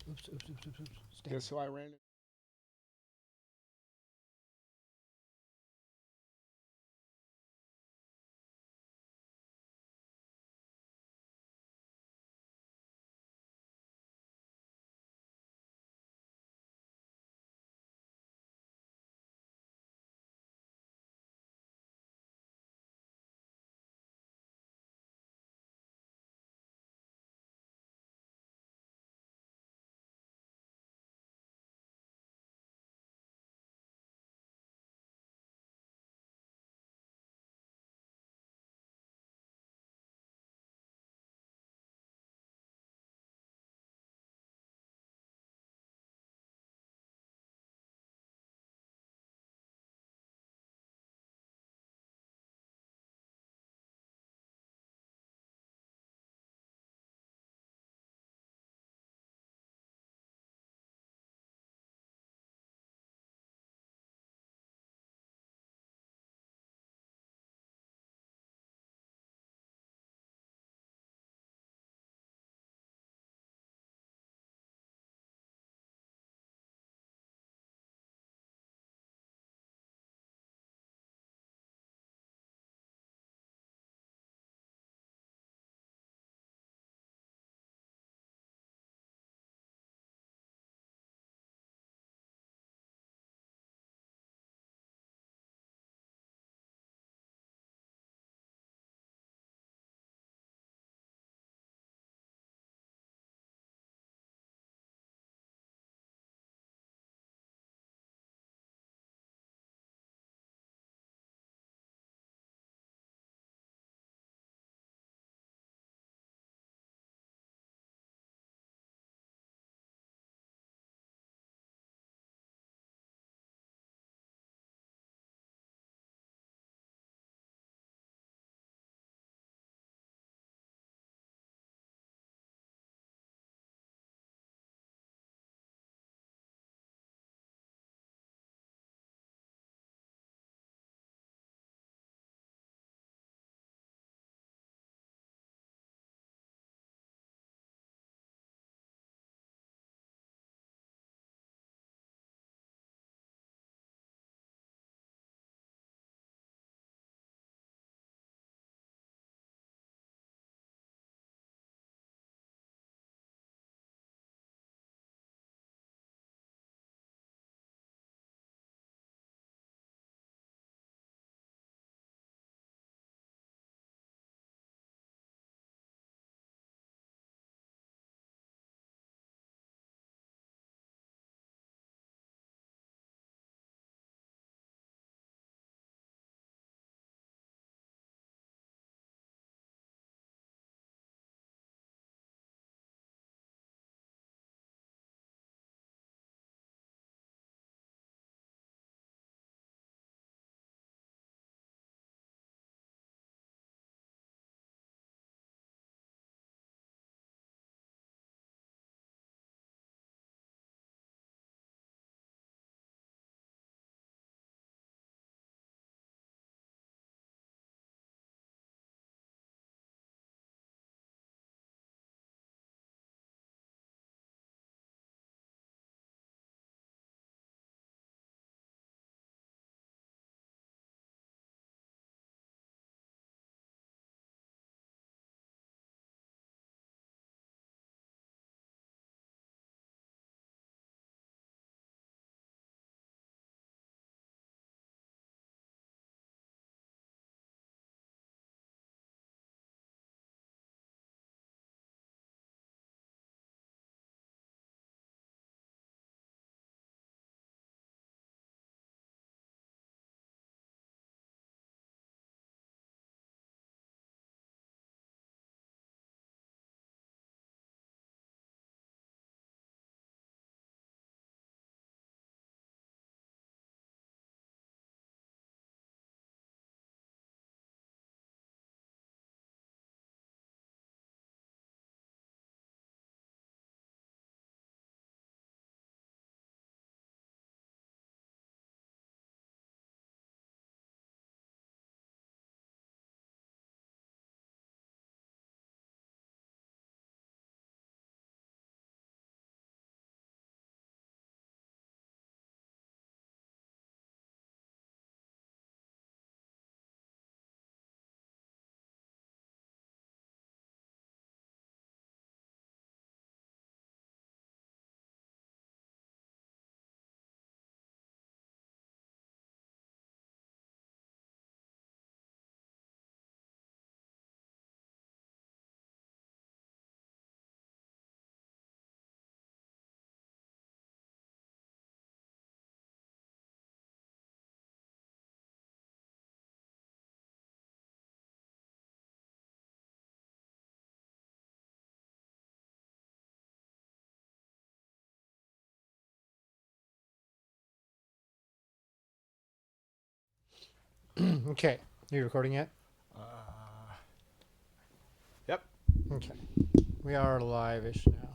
Oops, oops, oops, oops, oops. Guess who I ran Okay. Are you recording yet? Yep. Okay. We are live-ish now.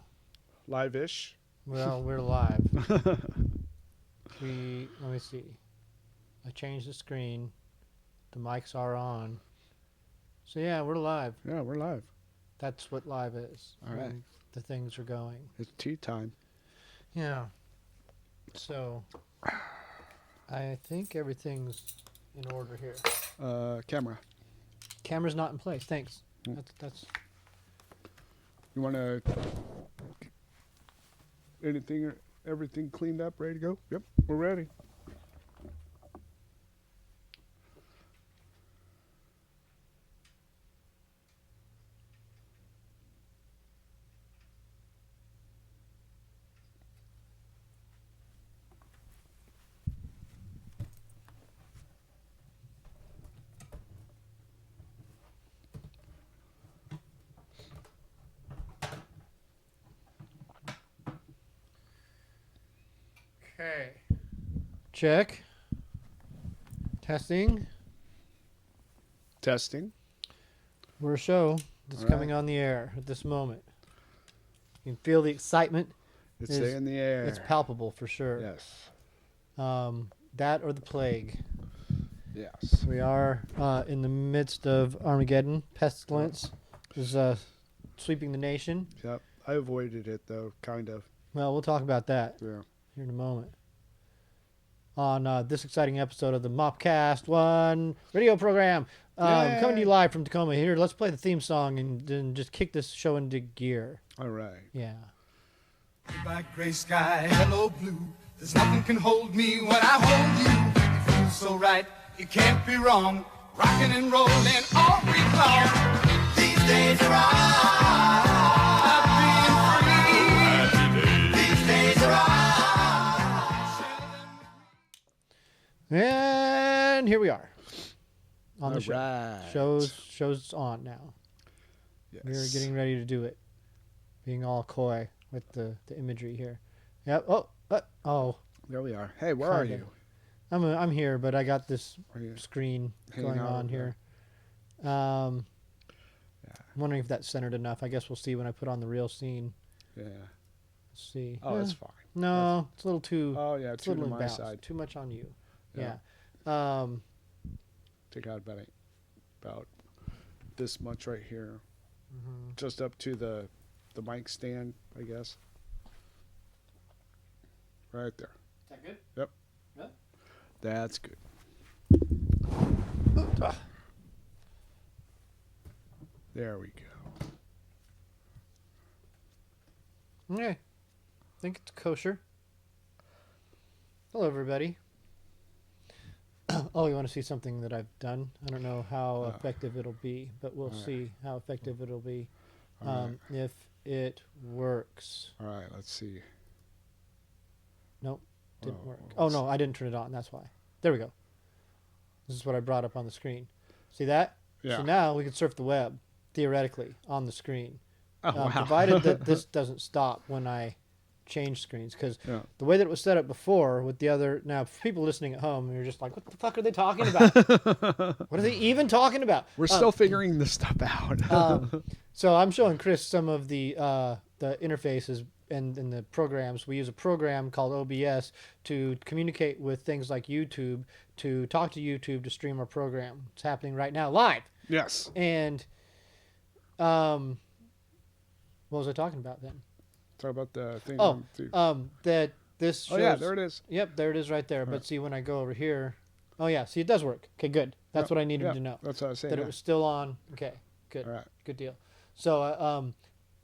Live-ish. Well, we're live. Let me see. I changed the screen. The mics are on. So yeah, we're live. Yeah, we're live. That's what live is. All right. When the things are going. It's tea time. Yeah. So I think everything's in order here. Camera. Camera's not in place. Thanks. Mm. That's You want to... Everything cleaned up, ready to go? Yep, we're ready. okay. Check. Testing. Testing. We're a show that's All right. coming on the air at this moment. You can feel the excitement. It's in the air. It's palpable for sure. Yes. That or the plague. Yes. We are in the midst of Armageddon. Pestilence is sweeping the nation. Yep. I avoided it, though, kind of. Well, we'll talk about that Yeah. here in a moment. On this exciting episode of the MAWPCAST 1 radio program. Coming to you live from Tacoma. Here, let's play the theme song and then just kick this show into gear. All right. Yeah. Black, gray sky, hello, blue. There's nothing can hold me when I hold you. It feels so right, it can't be wrong. Rocking and rolling all week long. These days are ours. Being free. These days are ours. And here we are. On the All show. right. Show's on now. Yes. We're getting ready to do it. Being all coy with the imagery here. Yep. Oh. There we are. Hey, where are Kinda. you? I'm here, but I got this Are you screen hanging going out on over here. Yeah. I'm wondering if that's centered enough. I guess we'll see when I put on the real scene. Yeah. Let's see. Oh, that's fine. No, it's a little too. Oh, yeah, it's a too to little my imbalanced. side. Too much on you. Yeah. Yeah. Take out about this much right here. Mhm. Just up to the mic stand, I guess. Right there. Is that good? Yep. Yeah. That's good. There we go. Okay. I think it's kosher. Hello, everybody. Oh, you want to see something that I've done? I don't know how effective it'll be, but we'll Alright. see how effective it'll be Alright. if it works. All right, let's see. Nope, didn't Oh, work. well, Oh, let's- no, I didn't turn it on. That's why. There we go. This is what I brought up on the screen. See that? Yeah. So now we can surf the web, theoretically, on the screen. Oh, wow. Provided that this doesn't stop when I change screens. Because Yeah. the way that it was set up before with the other... Now, for people listening at home, you're just like, what the fuck are they talking about? What are they even talking about? We're still figuring this stuff out. So I'm showing Chris some of the interfaces and the programs. We use a program called OBS to communicate with things like YouTube, to talk to YouTube, to stream our program. It's happening right now, live. Yes. And what was I talking about then? Talk about the thing. Oh, too. that this shows... Oh, yeah, there it is. Yep, there it is right there. But Right. see, when I go over here... Oh, yeah, see, it does work. Okay, good. That's what I needed Yeah, to know. that's what I was saying. That yeah. it was still on. Okay, good. All right. Good deal. So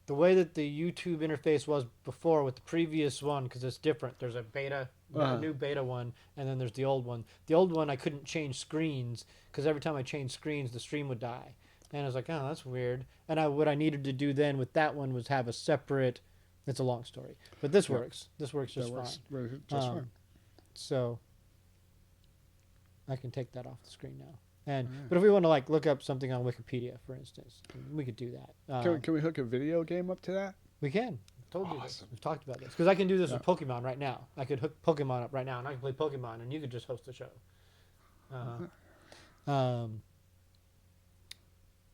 the way that the YouTube interface was before with the previous one, because it's different. There's a beta, a new beta one, and then there's the old one. The old one I couldn't change screens because every time I changed screens, the stream would die. And I was like, oh, that's weird. And what I needed to do then with that one was have a separate... It's a long story. But this works. This works just That works fine. really just fine. So I can take that off the screen now. And Alright. But if we want to like look up something on Wikipedia, for instance, we could do that. Can we hook a video game up to that? We can. Told you this. Awesome. We've talked about this because I can do this Yeah. with Pokemon right now. I could hook Pokemon up right now, and I can play Pokemon, and you could just host the show. All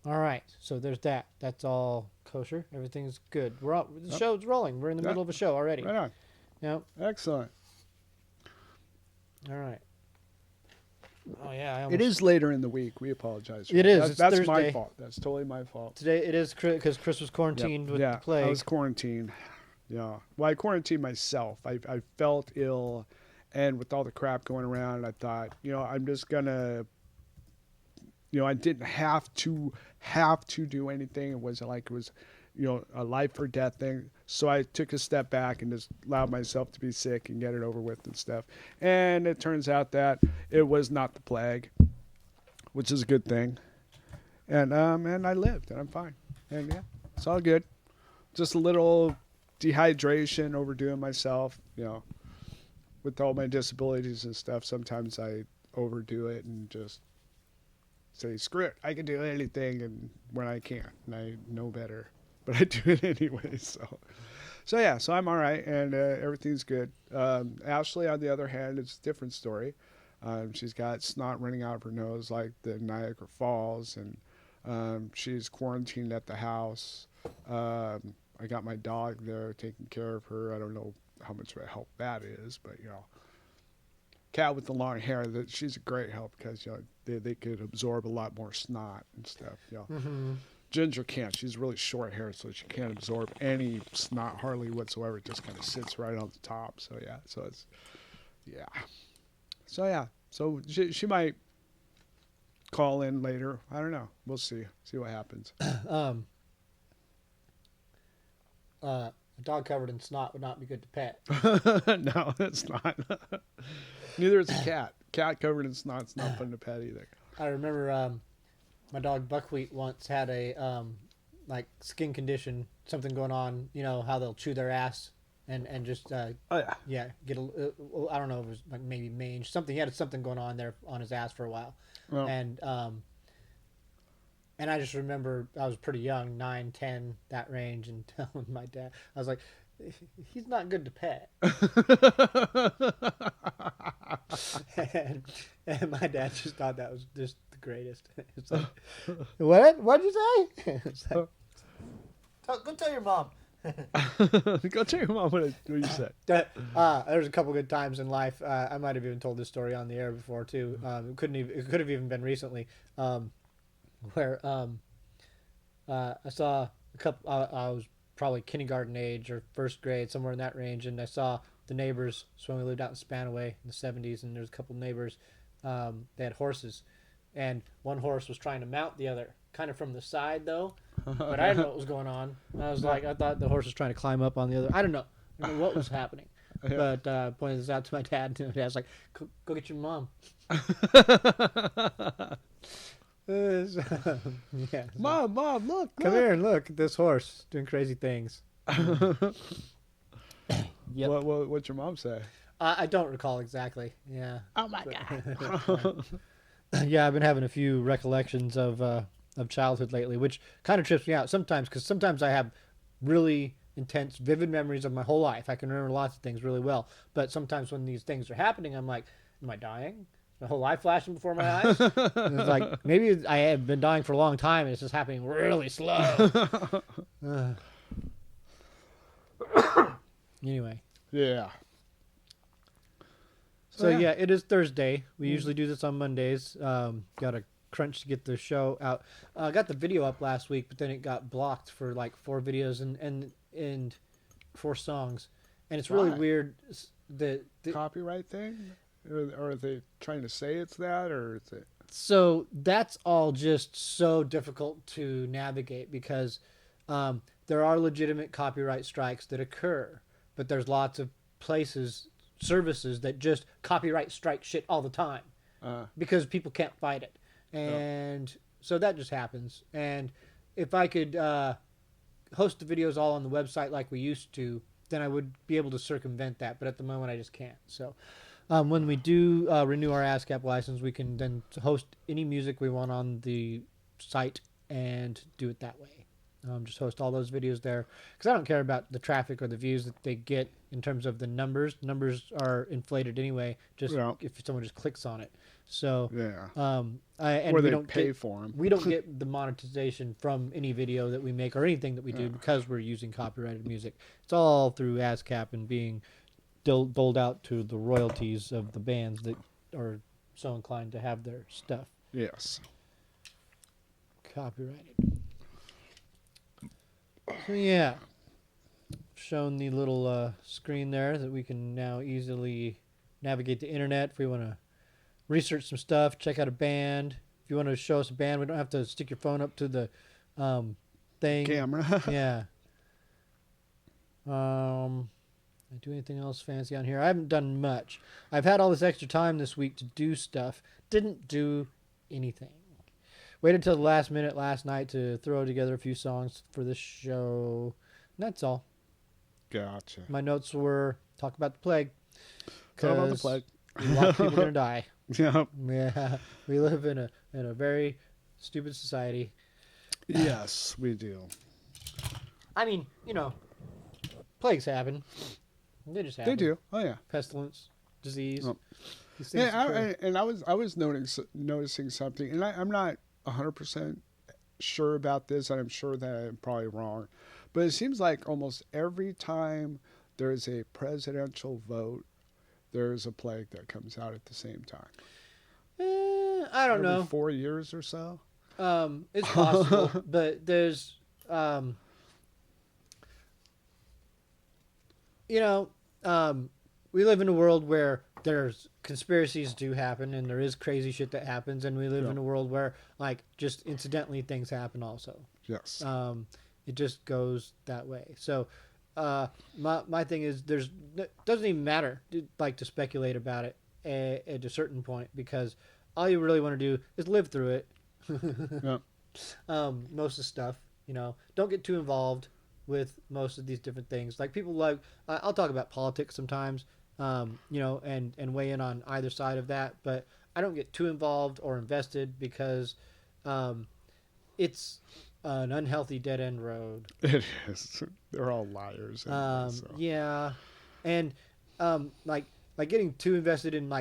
right, so there's that. That's all kosher. Everything's good. The show's rolling. We're in the middle of a show already. Right on. Yep. Excellent. All right. Oh yeah. It is later in the week. We apologize. It is. That's Thursday. my fault. That's totally my fault. Today it is because Chris was quarantined with the plague. I was quarantined. Yeah. Well, I quarantined myself. I felt ill, and with all the crap going around, I thought, I'm just gonna. I didn't have to do anything. It wasn't like it was, a life or death thing. So I took a step back and just allowed myself to be sick and get it over with and stuff. And it turns out that it was not the plague, which is a good thing. And I lived and I'm fine. And yeah, it's all good. Just a little dehydration, overdoing myself, with all my disabilities and stuff. Sometimes I overdo it and just say, screw it, I can do anything, and when I can't, and I know better, but I do it anyway. So yeah, so I'm all right, and everything's good. Ashley, on the other hand, it's a different story. She's got snot running out of her nose like the Niagara Falls, and she's quarantined at the house. I got my dog there taking care of her. I don't know how much of a help that is, but cat with the long hair, that she's a great help because they could absorb a lot more snot and stuff. Mm-hmm. Ginger can't. She's really short hair, so she can't absorb any snot hardly whatsoever. It just kind of sits right on the top. So yeah, so she might call in later. I don't know. We'll see what happens. A dog covered in snot would not be good to pet. No, it's not. Neither is a cat. Cat covered in snot's not fun to pet either. I remember my dog Buckwheat once had a skin condition, something going on. You know how they'll chew their ass and just get I don't know, it was like maybe mange, something. He had something going on there on his ass for a while, well, and I just remember I was pretty young, 9, 10, that range, and telling my dad, I was like, he's not good to pet. and my dad just thought that was just the greatest. It's like, what'd you say? It's like, go tell your mom. Go tell your mom what you said. There's a couple good times in life. I might have even told this story on the air before too. It could have even been recently, where I saw a couple. I was probably kindergarten age or first grade, somewhere in that range, and I saw the neighbors. So when we lived out in Spanaway in the 70s, and there's a couple neighbors. They had horses, and one horse was trying to mount the other, kind of from the side though. But I didn't know what was going on. I thought the horse was trying to climb up on the other. I don't know what was happening. Yeah. But pointed this out to my dad, and my dad's like, "Go get your mom." Yeah. Mom, look. Come here and look at this horse doing crazy things. Yep. What's your mom say? I don't recall exactly. Yeah. Oh my God. Yeah, I've been having a few recollections of childhood lately, which kind of trips me out sometimes, because sometimes I have really intense, vivid memories of my whole life. I can remember lots of things really well, but sometimes when these things are happening, I'm like, am I dying? My whole life flashing before my eyes? And it's like, maybe I have been dying for a long time and it's just happening really slow. Anyway. Yeah. So yeah, it is Thursday. We usually do this on Mondays. Got a crunch to get the show out. I got the video up last week, but then it got blocked for like 4 videos and 4 songs. And it's really weird. The copyright thing? Or are they trying to say it's that, or is it? So that's all just so difficult to navigate, because there are legitimate copyright strikes that occur, but there's lots of services that just copyright strike shit all the time because people can't fight it. And so that just happens. And if I could host the videos all on the website like we used to, then I would be able to circumvent that. But at the moment, I just can't. So when we do renew our ASCAP license, we can then host any music we want on the site and do it that way. Just host all those videos there because I don't care about the traffic or the views that they get in terms of the numbers. Numbers are inflated anyway, just if someone just clicks on it. So or they pay for them. We don't get the monetization from any video that we make or anything that we do because we're using copyrighted music. It's all through ASCAP and being doled out to the royalties of the bands that are so inclined to have their stuff. Yes. Copyrighted. So yeah, shown the little screen there that we can now easily navigate the internet if we want to research some stuff, check out a band. If you want to show us a band, we don't have to stick your phone up to the thing. Camera. Yeah. I do anything else fancy on here? I haven't done much. I've had all this extra time this week to do stuff. Didn't do anything. Waited till the last minute last night to throw together a few songs for this show. And that's all. Gotcha. My notes were talk about the plague. Talk about the plague. A lot of people are gonna die. Yep. Yeah. We live in a very stupid society. Yes, we do. I mean, plagues happen. They just happen. They do. Oh yeah. Pestilence, disease. Oh. These things I was noticing something, and I'm not 100% sure about this, and I'm sure that I'm probably wrong, but it seems like almost every time there's a presidential vote, there's a plague that comes out at the same time. I don't know. 4 years or so. It's possible, but there's, we live in a world where there's conspiracies do happen and there is crazy shit that happens, and we live in a world where just incidentally things happen also. Yes. It just goes that way. So my thing is it doesn't even matter to speculate about it at a certain point, because all you really want to do is live through it. Yeah. Most of the stuff, don't get too involved with most of these different things. Like people I'll talk about politics sometimes, and weigh in on either side of that, but I don't get too involved or invested because it's an unhealthy dead end road. It is. They're all liars. Anyway, so. Yeah, and like getting too invested in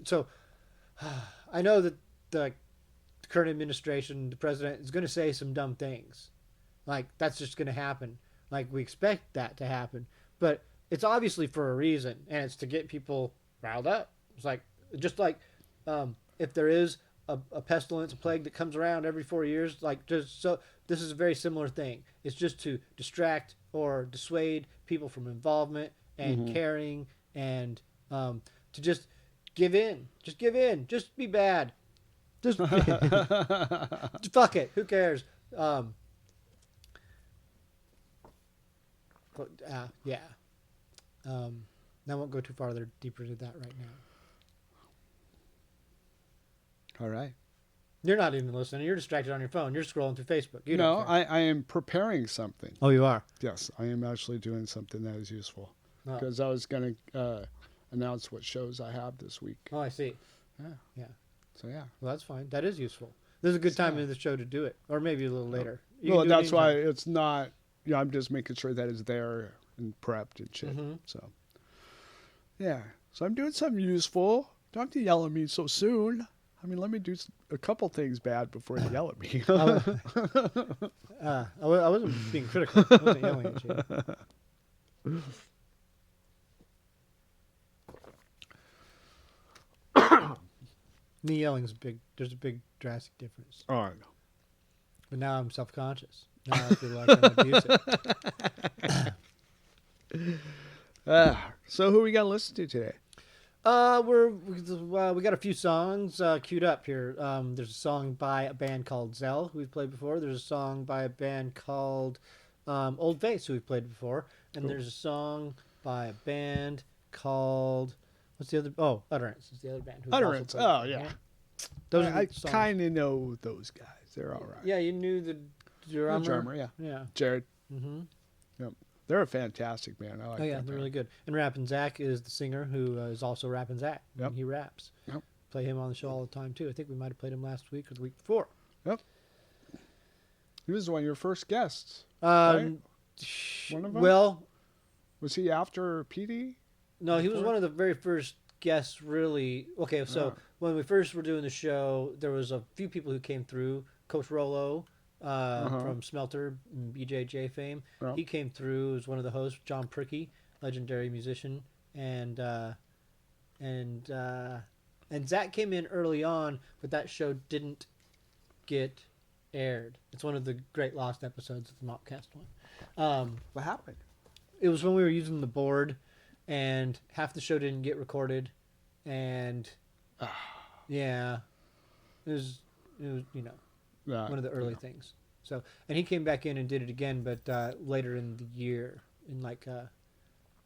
so. I know that the current administration, the president, is going to say some dumb things. That's just going to happen. We expect that to happen, but it's obviously for a reason, and it's to get people riled up. It's if there is a pestilence, a plague that comes around every 4 years, this is a very similar thing. It's just to distract or dissuade people from involvement and caring, and to just give in. Just give in. Just be bad. Just fuck it. Who cares? Yeah. I won't go too farther deeper into that right now. All right. You're not even listening. You're distracted on your phone. You're scrolling through Facebook. I am preparing something. Oh, you are? Yes, I am actually doing something that is useful. Oh. Because I was going to announce what shows I have this week. Oh, I see. Yeah. So, yeah. Well, that's fine. That is useful. There's a good time in the show to do it, or maybe a little later. Well, that's why it's not, I'm just making sure that it's there and prepped and shit. Mm-hmm. So, yeah. So I'm doing something useful. Don't have to yell at me so soon. I mean, let me do a couple things bad before you yell at me. I wasn't being critical. I wasn't yelling at you. Me yelling's big. There's a big drastic difference. Oh, I know. But now I'm self-conscious. Now I feel like I'm abusive. So who we got to listen to today? We got a few songs queued up here. There's a song by a band called Zell, who we've played before. There's a song by a band called Old Face, who we've played before. And There's a song by a band called... What's the other... Oh, Utterance is the other band. Utterance. Oh, yeah. Those I kind of know those guys. They're all right. Yeah, you knew the drummer. Yeah. Jared. Mm-hmm. Yep. They're a fantastic band. I like they're really good. And Rappin' Zach is the singer, who is also Rappin' Zach. Yep. He raps. Yep. Play him on the show all the time, too. I think we might have played him last week or the week before. Yep. He was one of your first guests. One of them? Well, Was he after PD? no, he was Before? one of the very first guests. Really. Okay, so Oh. when we first were doing the show, there was a few people who came through. Coach Rolo from Smelter and BJJ fame. Yeah. He came through as one of the hosts. John Prickey, legendary musician, and Zach came in early on, but that show didn't get aired. It's one of the great lost episodes of the MAWPCAST one. What happened? It was when we were using the board, and half the show didn't get recorded, and yeah, it was one of the early things. So, and he came back in and did it again, but later in the year, in like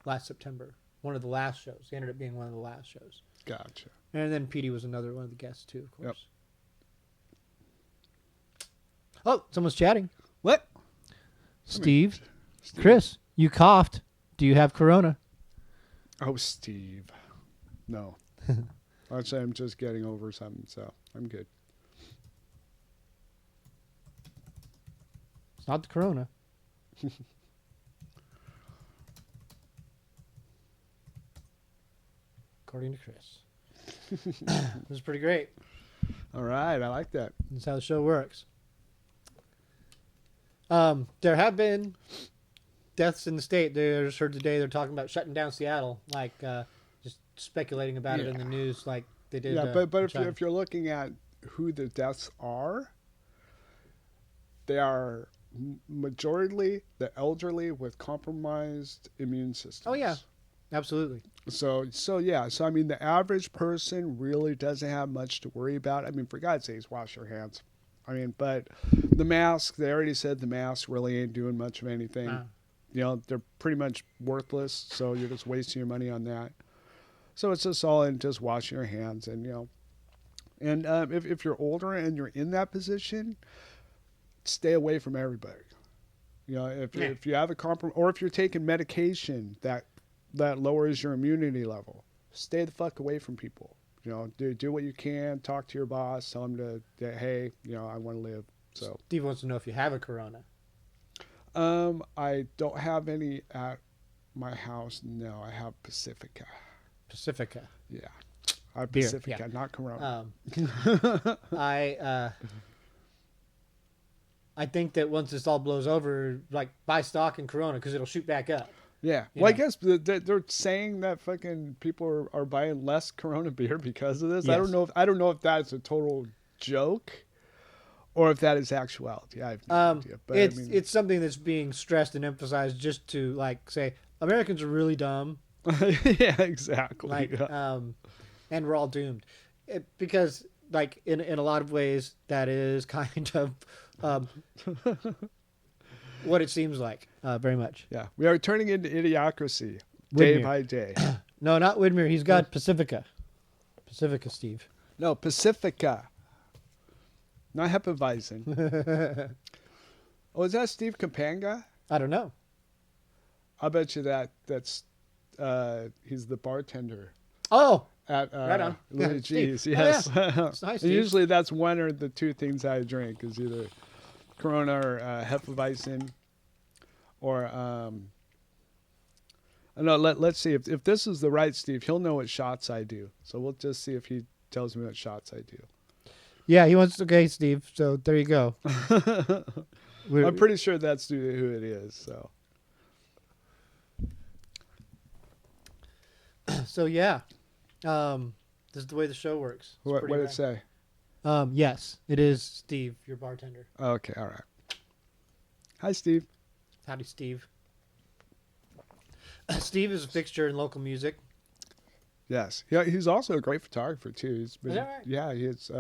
last September, one of the last shows. He ended up being one of the last shows. Gotcha. And then Petey was another one of the guests too, of course. Yep. Oh, someone's chatting. What? Steve, Chris, you coughed. Do you have corona? Oh, Steve. No. I'd say I'm just getting over something, so I'm good. It's not the corona. According to Chris. This is pretty great. All right, I like that. That's how the show works. There have been deaths in the state. I just heard today they're talking about shutting down Seattle, like just speculating about it in the news, like they did. Yeah, but in China. if you're looking at who the deaths are, they are majority the elderly with compromised immune systems. Oh yeah, absolutely. So I mean, the average person really doesn't have much to worry about. I mean, for God's sakes, wash your hands. I mean, but the mask, they already said the mask really ain't doing much of anything. You know, they're pretty much worthless, so you're just wasting your money on that. So it's just all in just washing your hands, and and if you're older and you're in that position, stay away from everybody. You know, if you have a or if you're taking medication that lowers your immunity level, stay the fuck away from people. You know, do what you can. Talk to your boss. Tell them that hey, I want to live. So Steve wants to know if you have a corona. I don't have any at my house. No, I have Pacifica. Pacifica. Yeah, I have Beer, Pacifica, yeah. not Corona. I think that once this all blows over, like buy stock in Corona because it'll shoot back up. Yeah. You Well, I know. guess they're saying that fucking people are buying less Corona beer because of this. Yes. I don't know if that's a total joke or if that is actuality. I have no idea. But It's something that's being stressed and emphasized just to like say Americans are really dumb, yeah, exactly. like yeah. and we're all doomed, because like in a lot of ways that is kind of what it seems like very much. Yeah. We are turning into idiocracy day Whitmere. by day. No, not Whitmere. He's got Pacifica. Pacifica, Steve. No, Pacifica. Not Hefeweizen. Oh, is that Steve Kapanga? I don't know. I bet you that's he's the bartender Oh, at right on. Louis Steve. G's. Oh, Yes. It's nice, And Steve. usually that's one or the two things I drink is either Corona or Hefeweizen or no. Let's see if this is the right Steve. He'll know what shots I do. So we'll just see if he tells me what shots I do. yeah, he wants. Okay, Steve. So there you go. I'm pretty sure that's who it is. So. So yeah, this is the way the show works. It's What pretty did it rad. say? Yes, it is Steve, your bartender. Okay, all right. Hi, Steve. Howdy, Steve. Steve is a fixture in local music. Yes, yeah, he's also a great photographer too. He's been, Is that right? Yeah, he has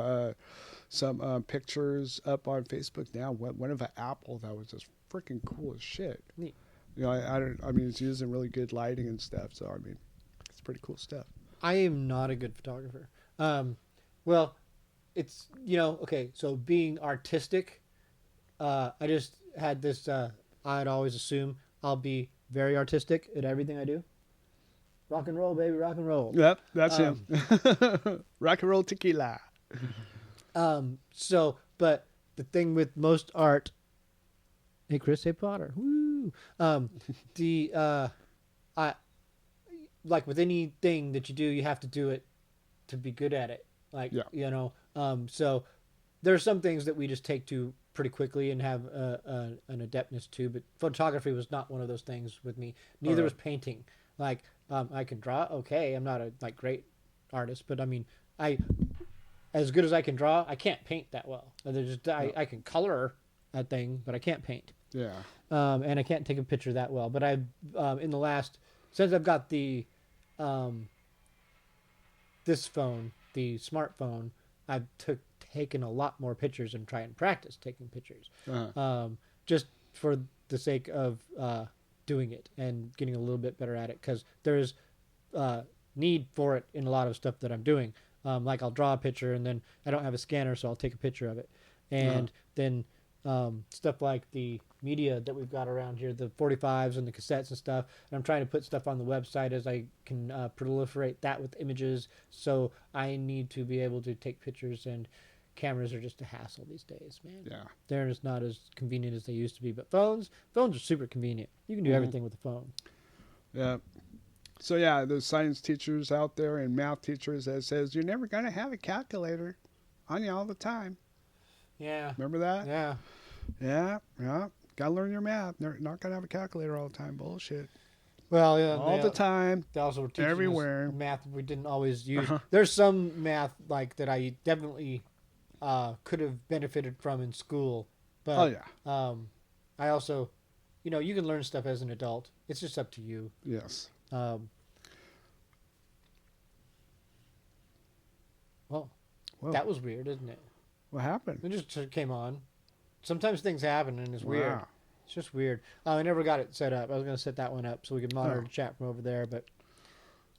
some pictures up on Facebook now. One of an apple that was just freaking cool as shit. Neat. You know, I mean, he's using really good lighting and stuff. So I mean, it's pretty cool stuff. I I am not a good photographer. Well, it's okay. So being artistic, I just had this. I'd always assume I'll be very artistic at everything I do. Rock and roll, baby, rock and roll. Yep, that's him. Rock and roll tequila. So, but the thing with most art Hey, Chris. Hey, Potter. Woo. The I like with anything that you do, you have to do it to be good at it. Like Yeah. so there are some things that we just take to pretty quickly and have an adeptness to, but photography was not one of those things with me. Neither was painting. Like I can draw, okay. I'm not a like great artist, but I mean, I as good as I can draw, I can't paint that well. I can color a thing, but I can't paint. Yeah. And I can't take a picture that well. But I've in the last since I've got the this phone, the smartphone, I've taken a lot more pictures and try and practice taking pictures, just for the sake of doing it and getting a little bit better at it, because there's need for it in a lot of stuff that I'm doing. Like I'll draw a picture and then I don't have a scanner, so I'll take a picture of it, and then stuff like the media that we've got around here, the 45s and the cassettes and stuff. And I'm trying to put stuff on the website as I can proliferate that with images. So I need to be able to take pictures, and cameras are just a hassle these days, man. Yeah. They're just not as convenient as they used to be. But phones are super convenient. You can do everything with the phone. Yeah. So yeah, those science teachers out there and math teachers that says you're never going to have a calculator on you all the time. Yeah. Remember that? Yeah. Yeah. Yeah. Got to learn your math. They're not going to have a calculator all the time. Bullshit. Well, yeah. All the time. They also were teaching everywhere. us math we didn't always use. There's some math like that I definitely could have benefited from in school. But Oh yeah. I also, you can learn stuff as an adult. It's just up to you. Yes. Well, Whoa. that was weird, isn't it? What happened? It just came on. Sometimes things happen and it's weird. Wow. It's just weird. I never got it set up. I was going to set that one up so we could monitor the chat from over there, but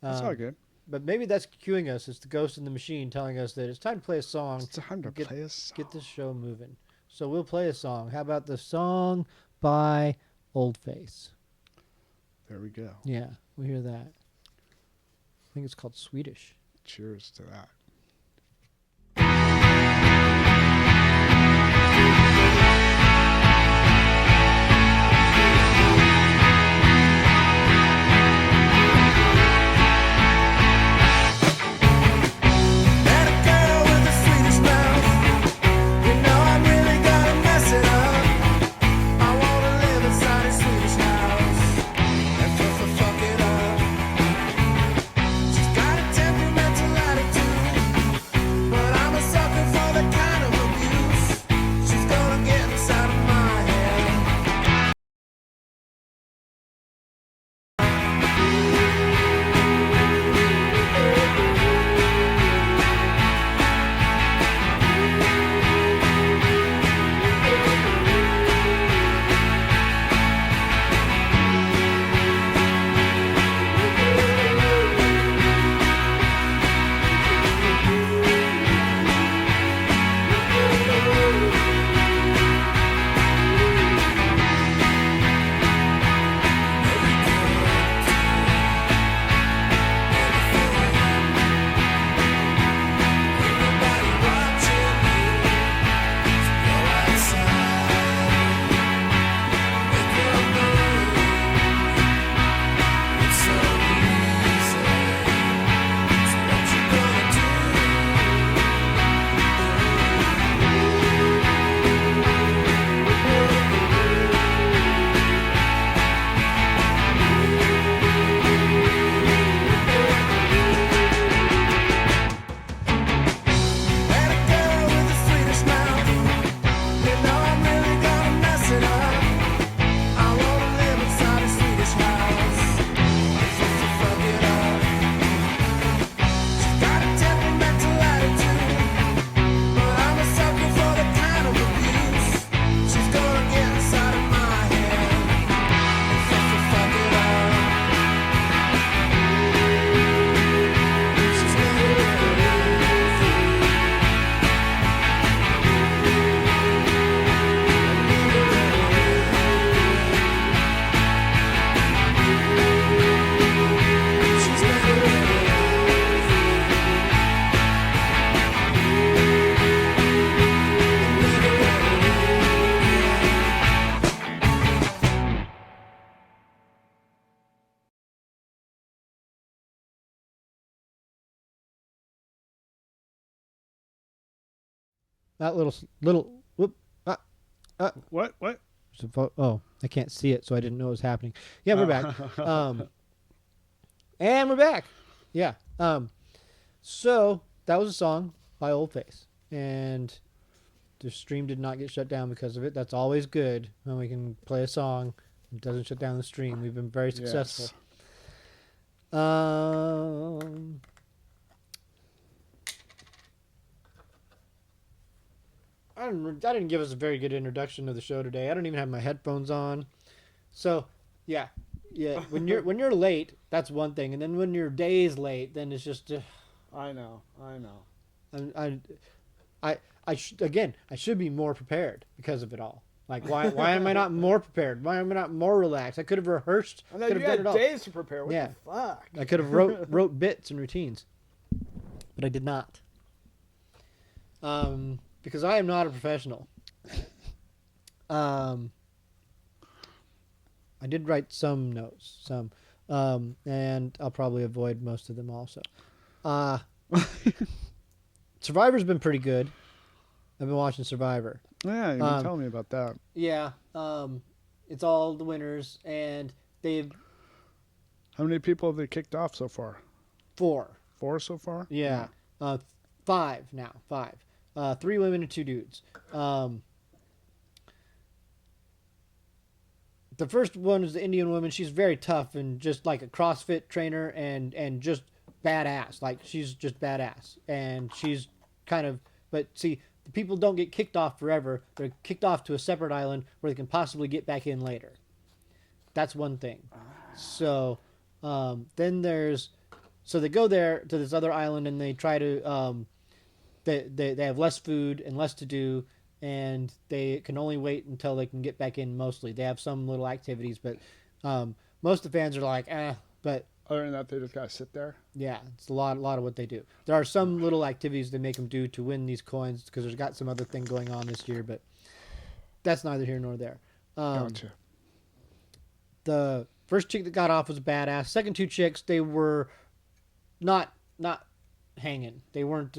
That's all good. But maybe that's cueing us. It's the ghost in the machine telling us that it's time to play a song. It's time to play a song. Get this show moving. So we'll play a song. How about the song by Old Face? There we go. Yeah, we hear that. I think it's called Swedish. Cheers to that. Temperamental attitude. That little whoop. What? Oh, I can't see it, so I didn't know it was happening. Yeah, we're back. And we're back. Yeah. So that was a song by Old Face, and the stream did not get shut down because of it. That's always good when we can play a song. It doesn't shut down the stream. We've been very successful. Yes. I didn't give us a very good introduction to the show today. I don't even have my headphones on. So, yeah. When you're late, that's one thing, and then when you're days late, then it's just. I know. I should be more prepared because of it all. Like, why am I not more prepared? Why am I not more relaxed? I could have rehearsed. I know you had days to prepare. What the fuck? I could have wrote bits and routines, but I did not. Because I am not a professional. I did write some notes, and I'll probably avoid most of them also. Survivor's been pretty good. I've been watching Survivor. Yeah, you've been telling me about that. Yeah, it's all the winners, and they've... How many people have they kicked off so far? 4. 4 so far? Yeah. 5 now. 5. 3 women and 2 dudes. The first one is the Indian woman. She's very tough and just like a CrossFit trainer and just badass. Like, she's just badass. And she's kind of... But see, the people don't get kicked off forever. They're kicked off to a separate island where they can possibly get back in later. That's one thing. So then there's... So they go there to this other island and they try to... They have less food and less to do, and they can only wait until they can get back in mostly. They have some little activities, but most of the fans are like, but... Other than that, they just got to sit there? Yeah, it's a lot of what they do. There are some little activities they make them do to win these coins, because there's got some other thing going on this year, but that's neither here nor there. Gotcha. The first chick that got off was a badass. Second 2 chicks, they were not hanging. They weren't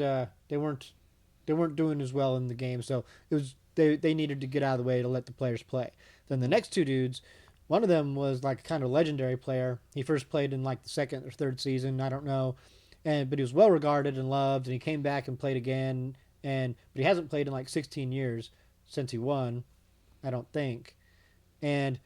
doing as well in the game, so it was they needed to get out of the way to let the players play. Then the next 2 dudes, one of them was like a kind of legendary player. He first played in like the 2nd or 3rd season, I don't know, but he was well regarded and loved, and he came back and played again, but he hasn't played in like 16 years since he won, I don't think. And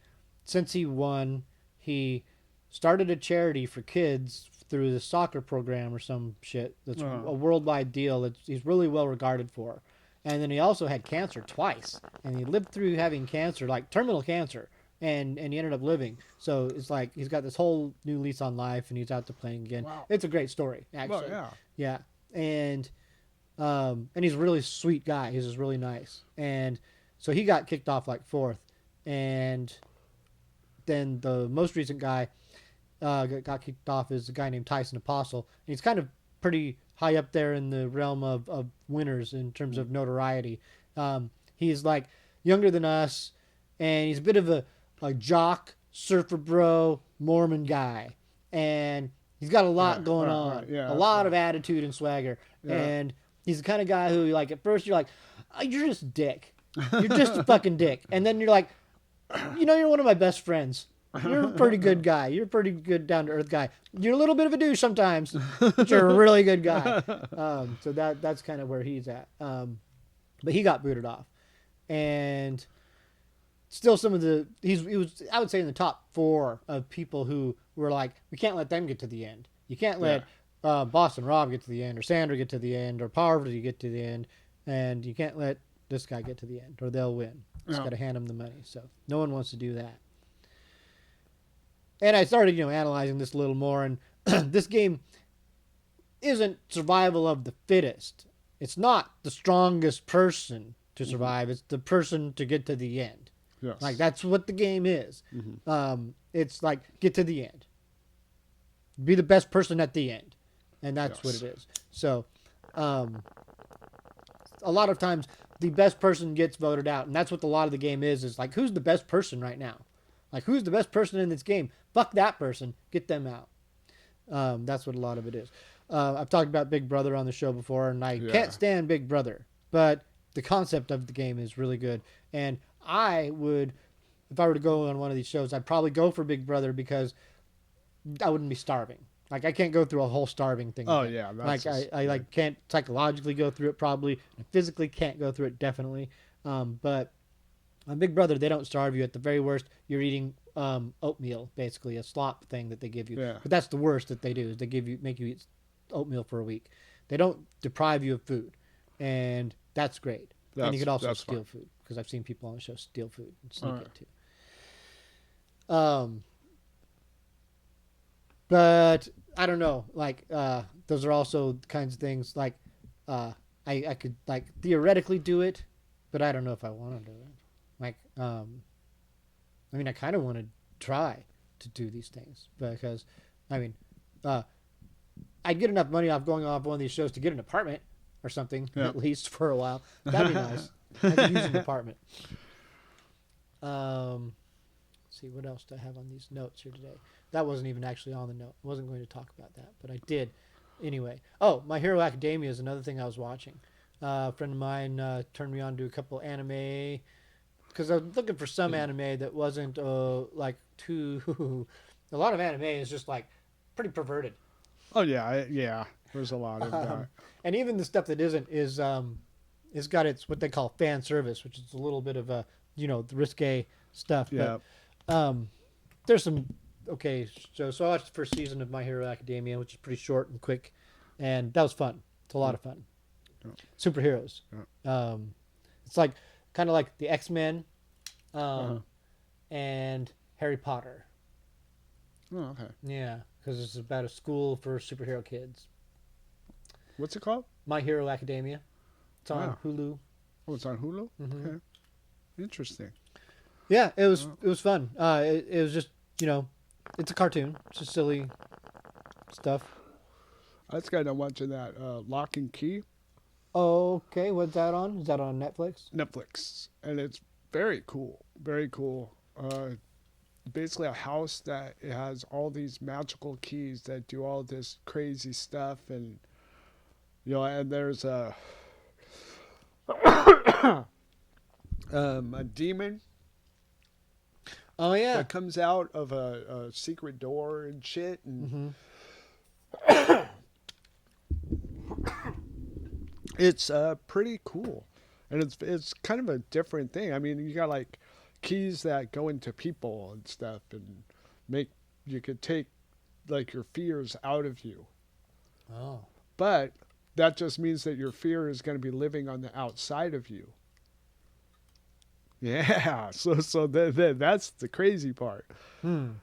since he won, he started a charity for kids through the soccer program or some shit. That's a worldwide deal that he's really well regarded for. And then he also had cancer twice, and he lived through having cancer, like terminal cancer, and he ended up living. So it's like he's got this whole new lease on life, and he's out to playing again. Wow. It's a great story, actually. Well, yeah. And he's a really sweet guy. He's just really nice. And so he got kicked off like 4th, and then the most recent guy got kicked off is a guy named Tyson Apostle. And he's kind of pretty high up there in the realm of winners in terms of notoriety. He's like younger than us, and he's a bit of a jock, surfer bro, Mormon guy. And he's got a lot going on. Yeah, a lot of attitude and swagger. Yeah. And he's the kind of guy who, like, at first you're like, oh, you're just a dick. You're just a fucking dick. And then you're like, you're one of my best friends. You're a pretty good guy. You're a pretty good down-to-earth guy. You're a little bit of a douche sometimes, but you're a really good guy. So that's kind of where he's at. But he got booted off. And still he was, I would say, in the top 4 of people who were like, we can't let them get to the end. You can't let Boston Rob get to the end, or Sandra get to the end, or Poverty get to the end, and you can't let this guy get to the end, or they'll win. Just got to hand him the money. So no one wants to do that. And I started, analyzing this a little more, and this game isn't survival of the fittest. It's not the strongest person to survive. It's the person to get to the end. Yes. Like, that's what the game is. Mm-hmm. It's like, get to the end. Be the best person at the end. And that's what it is. So, a lot of times, the best person gets voted out. And that's what a lot of the game is like, who's the best person right now? Like, who's the best person in this game? Fuck that person. Get them out. That's what a lot of it is. I've talked about Big Brother on the show before, and I can't stand Big Brother. But the concept of the game is really good. And I would, if I were to go on one of these shows, I'd probably go for Big Brother because I wouldn't be starving. Like, I can't go through a whole starving thing. Oh, again. yeah. Like, I like can't psychologically go through it probably. I physically can't go through it definitely. But on Big Brother, they don't starve you. At the very worst, you're eating oatmeal, basically a slop thing that they give you. Yeah. But that's the worst that they do is they make you eat oatmeal for a week. They don't deprive you of food, and that's great. And you could also steal food because I've seen people on the show steal food and sneak it too. But I don't know. Like those are also the kinds of things like I could like theoretically do it, but I don't know if I want to do it. Like I mean, I kind of want to try to do these things because I mean, I'd get enough money off going off one of these shows to get an apartment or something at least for a while. That'd be nice. I could use an apartment. Let's see, what else do I have on these notes here today? That wasn't even actually on the note. I wasn't going to talk about that, but I did anyway. Oh, My Hero Academia is another thing I was watching. A friend of mine turned me on to a couple anime because I was looking for some anime that wasn't like too. A lot of anime is just like pretty perverted. Oh yeah. There's a lot of that. And even the stuff that isn't is it's got its what they call fan service, which is a little bit of a the risque stuff. Yeah. But there's some okay shows. So I watched the first season of My Hero Academia, which is pretty short and quick, and that was fun. It's a lot of fun. Yeah. Superheroes. Yeah. It's like kind of like the X-Men, and Harry Potter. Oh, okay. Yeah, because it's about a school for superhero kids. What's it called? My Hero Academia. It's on Hulu. Oh, it's on Hulu? Mm-hmm. Okay. Interesting. Yeah, it was fun. It was just, it's a cartoon. It's just silly stuff. I just got done watching that Lock and Key. Okay, what's that on? Is that on Netflix? Netflix. And it's very cool. Very cool. Basically a house that it has all these magical keys that do all this crazy stuff. And, and there's a demon. Oh, yeah. That comes out of a secret door and shit. And it's pretty cool. And it's kind of a different thing. I mean, you got like keys that go into people and stuff and you could take like your fears out of you. Oh. But that just means that your fear is going to be living on the outside of you. Yeah, so that's the crazy part.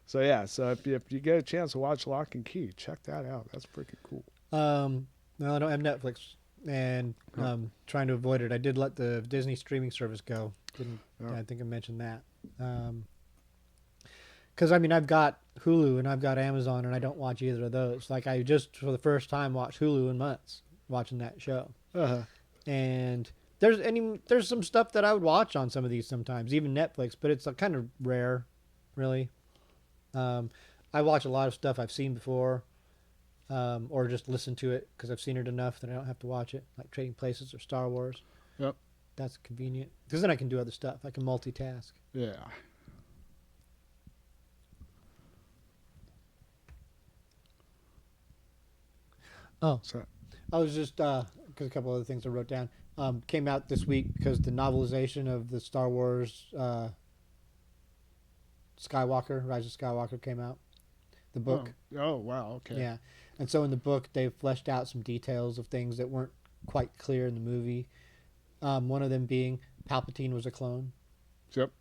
So yeah, so if you get a chance to watch Lock and Key, check that out. That's freaking cool. Well, I don't have Netflix, and trying to avoid it. I did let the Disney streaming service go. I think I mentioned that. Because I've got Hulu and I've got Amazon, and I don't watch either of those. Like I just for the first time watched Hulu in months watching that show, and. There's some stuff that I would watch on some of these sometimes, even Netflix, but it's kind of rare, really. I watch a lot of stuff I've seen before, or just listen to it because I've seen it enough that I don't have to watch it, like Trading Places or Star Wars. Yep. That's convenient because then I can do other stuff. I can multitask. Yeah. Oh, So, I was just because a couple other things I wrote down came out this week because the novelization of the Star Wars Skywalker, Rise of Skywalker came out. The book. Oh wow. Okay. Yeah, and so in the book they fleshed out some details of things that weren't quite clear in the movie. One of them being Palpatine was a clone. Yep.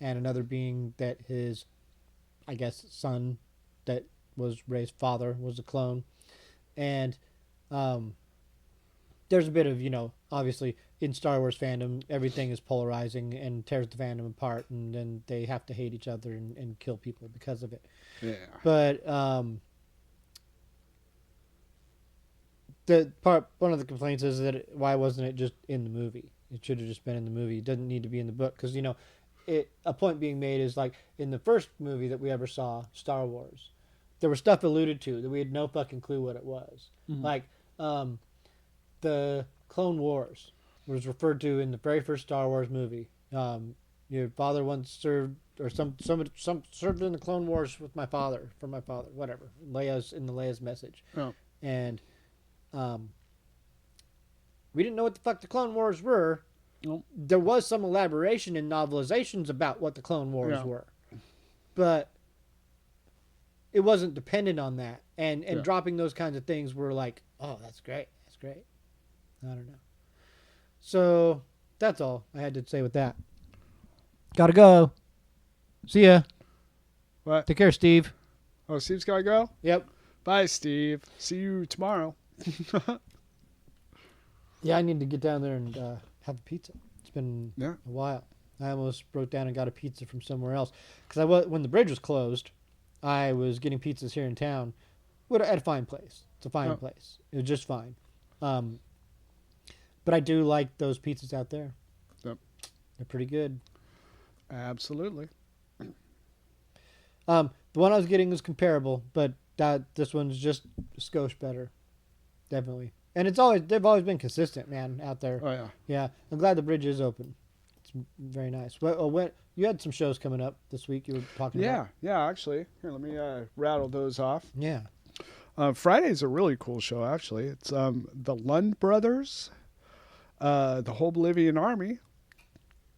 And another being that his, I guess, son that was Rey's father was a clone. And there's a bit of, obviously in Star Wars fandom, everything is polarizing and tears the fandom apart, and then they have to hate each other and kill people because of it. Yeah. But one of the complaints is that why wasn't it just in the movie? It should have just been in the movie. It doesn't need to be in the book because, a point being made is like in the first movie that we ever saw, Star Wars, there was stuff alluded to that we had no fucking clue what it was. Like, the Clone Wars. was referred to in the very first Star Wars movie. Your father once served, or some served in the Clone Wars with my father, for my father, whatever. Leia's message. Oh. And we didn't know what the fuck the Clone Wars were. Nope. There was some elaboration in novelizations about what the Clone Wars were, but it wasn't dependent on that. And dropping those kinds of things were like, oh, that's great. That's great. I don't know. So that's all I had to say with that. Gotta go. See ya. What? Take care, Steve. Oh, Steve's got to go? Yep. Bye, Steve. See you tomorrow. Yeah, I need to get down there and have a pizza. It's been a while. I almost broke down and got a pizza from somewhere else. Because when the bridge was closed, I was getting pizzas here in town at a fine place. It's a fine place. It was just fine. But I do like those pizzas out there. Yep. They're pretty good. Absolutely. The one I was getting was comparable, but this one's just a skosh better. Definitely. And they've always been consistent, man, out there. Oh, yeah. Yeah. I'm glad the bridge is open. It's very nice. Well, you had some shows coming up this week you were talking about. Yeah, actually. Here, let me rattle those off. Yeah. Friday's a really cool show, actually. It's the Lund Brothers, the Whole Bolivian Army.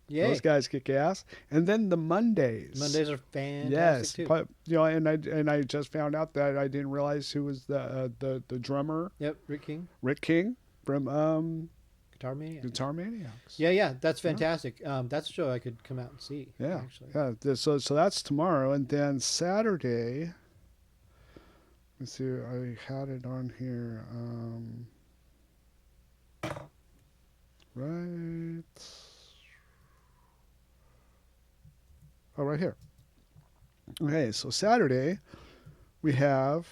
Yeah. Those guys kick ass. And then the Mondays. Mondays are fantastic yes, too. But, and I just found out that I didn't realize who was the drummer. Yep, Rick King. Rick King from Guitar Maniacs. Guitar Maniacs. Yeah, that's fantastic. That's a show I could come out and see. Yeah, actually. yeah. So that's tomorrow, and then Saturday. Let's see. I had it on here. Right. Oh, right here. Okay, so Saturday we have.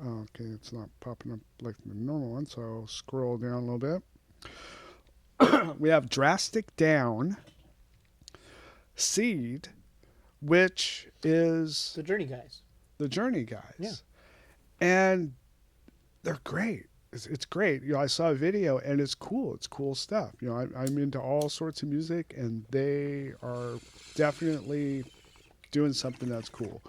Okay, it's not popping up like the normal one, so I'll scroll down a little bit. We have Drastic Down, Seed, which is The Journey guys. the Journey guys. Yeah. And they're great. It's great. I saw a video and it's cool. It's cool stuff. I'm into all sorts of music, and they are definitely doing something that's cool.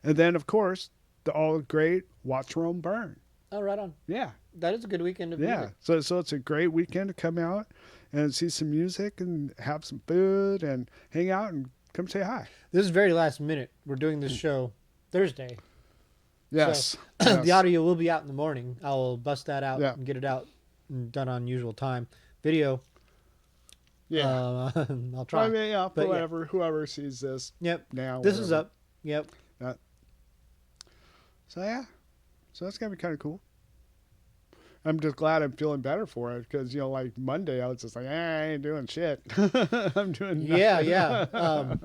And then, of course, the all great Watch Rome Burn. Oh, right on. Yeah. That is a good weekend of Yeah. music. So it's a great weekend to come out and see some music and have some food and hang out and come say hi. This is very last minute. We're doing this show Thursday. Yes. So, Yes. the audio will be out in the morning. I will bust that out Yeah. and get it out and done on usual time. Video, Yeah. I'll try. I mean, yeah, But whatever. Whoever sees this Yep. now. This is whatever. up. Yep. So yeah, so that's gonna be kind of cool. I'm just glad I'm feeling better for it because like Monday I was just like, I ain't doing shit. I'm doing nothing. Yeah.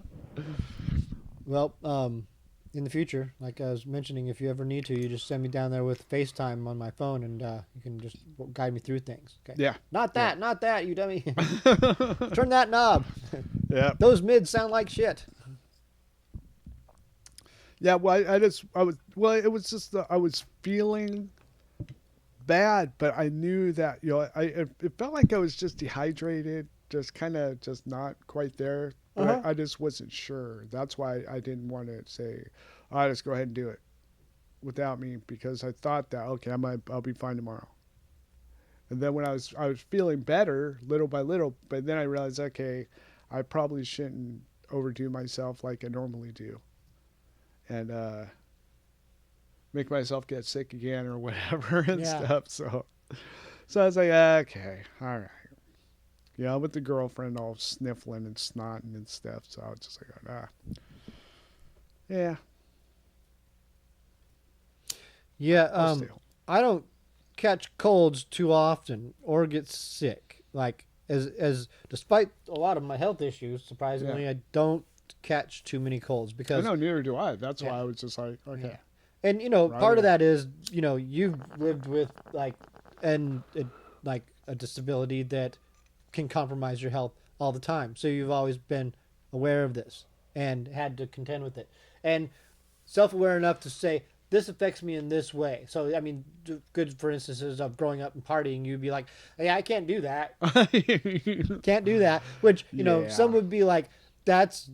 In the future, like I was mentioning, if you ever need to, you just send me down there with FaceTime on my phone, and you can just guide me through things. Okay. Yeah. Not that, you dummy. Turn that knob. Yeah. Those mids sound like shit. Yeah. Well, it was just I was feeling bad, but I knew that it felt like I was just dehydrated, just kind of just not quite there. But I just wasn't sure. That's why I didn't want to say, all right, let's go ahead and do it without me, because I thought that, okay, I'll be fine tomorrow. And then when I was feeling better little by little, but then I realized, okay, I probably shouldn't overdo myself like I normally do. And make myself get sick again or whatever and stuff. So I was like, okay, all right. With the girlfriend all sniffling and snotting and stuff. So I was just like, yeah. Yeah. I don't catch colds too often or get sick. Like as despite a lot of my health issues, surprisingly, I don't catch too many colds because I know, neither do I. That's why I was just like, okay. Yeah. And part of that is you've lived with a disability that can compromise your health all the time. So you've always been aware of this and had to contend with it. And self-aware enough to say, this affects me in this way. So I mean, good for instances of growing up and partying, you'd be like, hey, I can't do that, can't do that. Which Yeah. some would be like, that's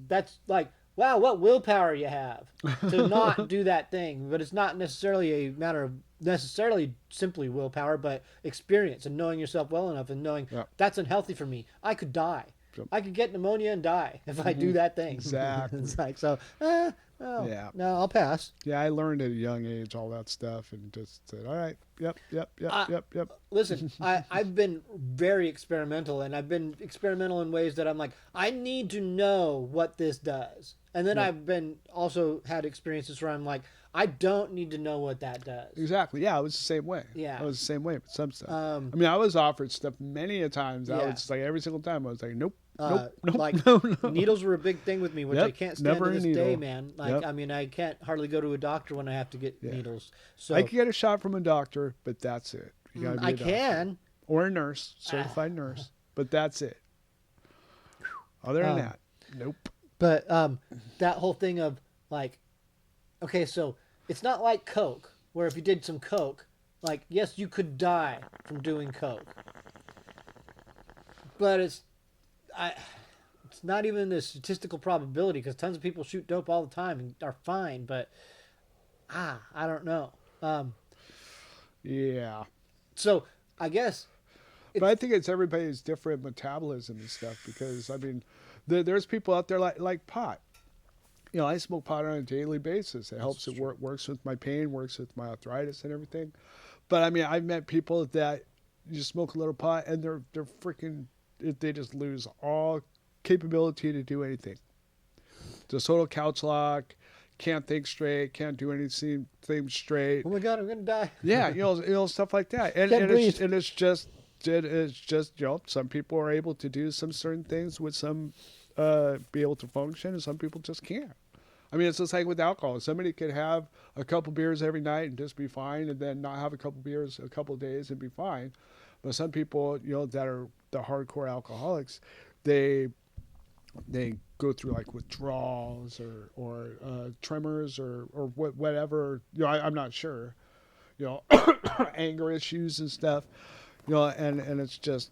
like, wow, what willpower you have to not do that thing. But it's not necessarily a matter of necessarily simply willpower, but experience and knowing yourself well enough and knowing that's unhealthy for me. I could die. I could get pneumonia and die if I do that thing. Exactly. It's like, so, Yeah. no, I'll pass. Yeah, I learned at a young age all that stuff and just said, all right, yep. Listen, I've been very experimental, and I've been experimental in ways that I'm like, I need to know what this does. And then I've been also had experiences where I'm like, I don't need to know what that does. Exactly. Yeah, I was the same way. Yeah. I was the same way with some stuff. I mean, I was offered stuff many a times. I Yeah. was like, every single time, I was like, nope. Like no. needles were a big thing with me, which Yep, I can't stand never to a this needle. day, man. Like, Yep. I mean, I can't hardly go to a doctor when I have to get needles. So I can get a shot from a doctor, but that's it. You gotta be I a doctor. can. Or a nurse, certified nurse, but that's it. Other than that, nope. But that whole thing of like, okay, so it's not like Coke, where if you did some Coke, like, yes, you could die from doing Coke. But it's not even the statistical probability, because tons of people shoot dope all the time and are fine. But I don't know. Yeah. So I guess. But I think it's everybody's different metabolism and stuff, because I mean, there's people out there like pot. I smoke pot on a daily basis. It helps. It works with my pain, works with my arthritis and everything. But I mean, I've met people that you smoke a little pot and they're freaking. They just lose all capability to do anything. Just total couch lock. Can't think straight. Can't do anything straight. Oh my God, I'm gonna die. Yeah, stuff like that. And it's just some people are able to do some certain things with some be able to function, and some people just can't. I mean, it's just like with alcohol. Somebody could have a couple beers every night and just be fine, and then not have a couple beers a couple of days and be fine. But some people, that are the hardcore alcoholics, they go through like withdrawals or tremors or whatever. I'm not sure. Anger issues and stuff. And it's just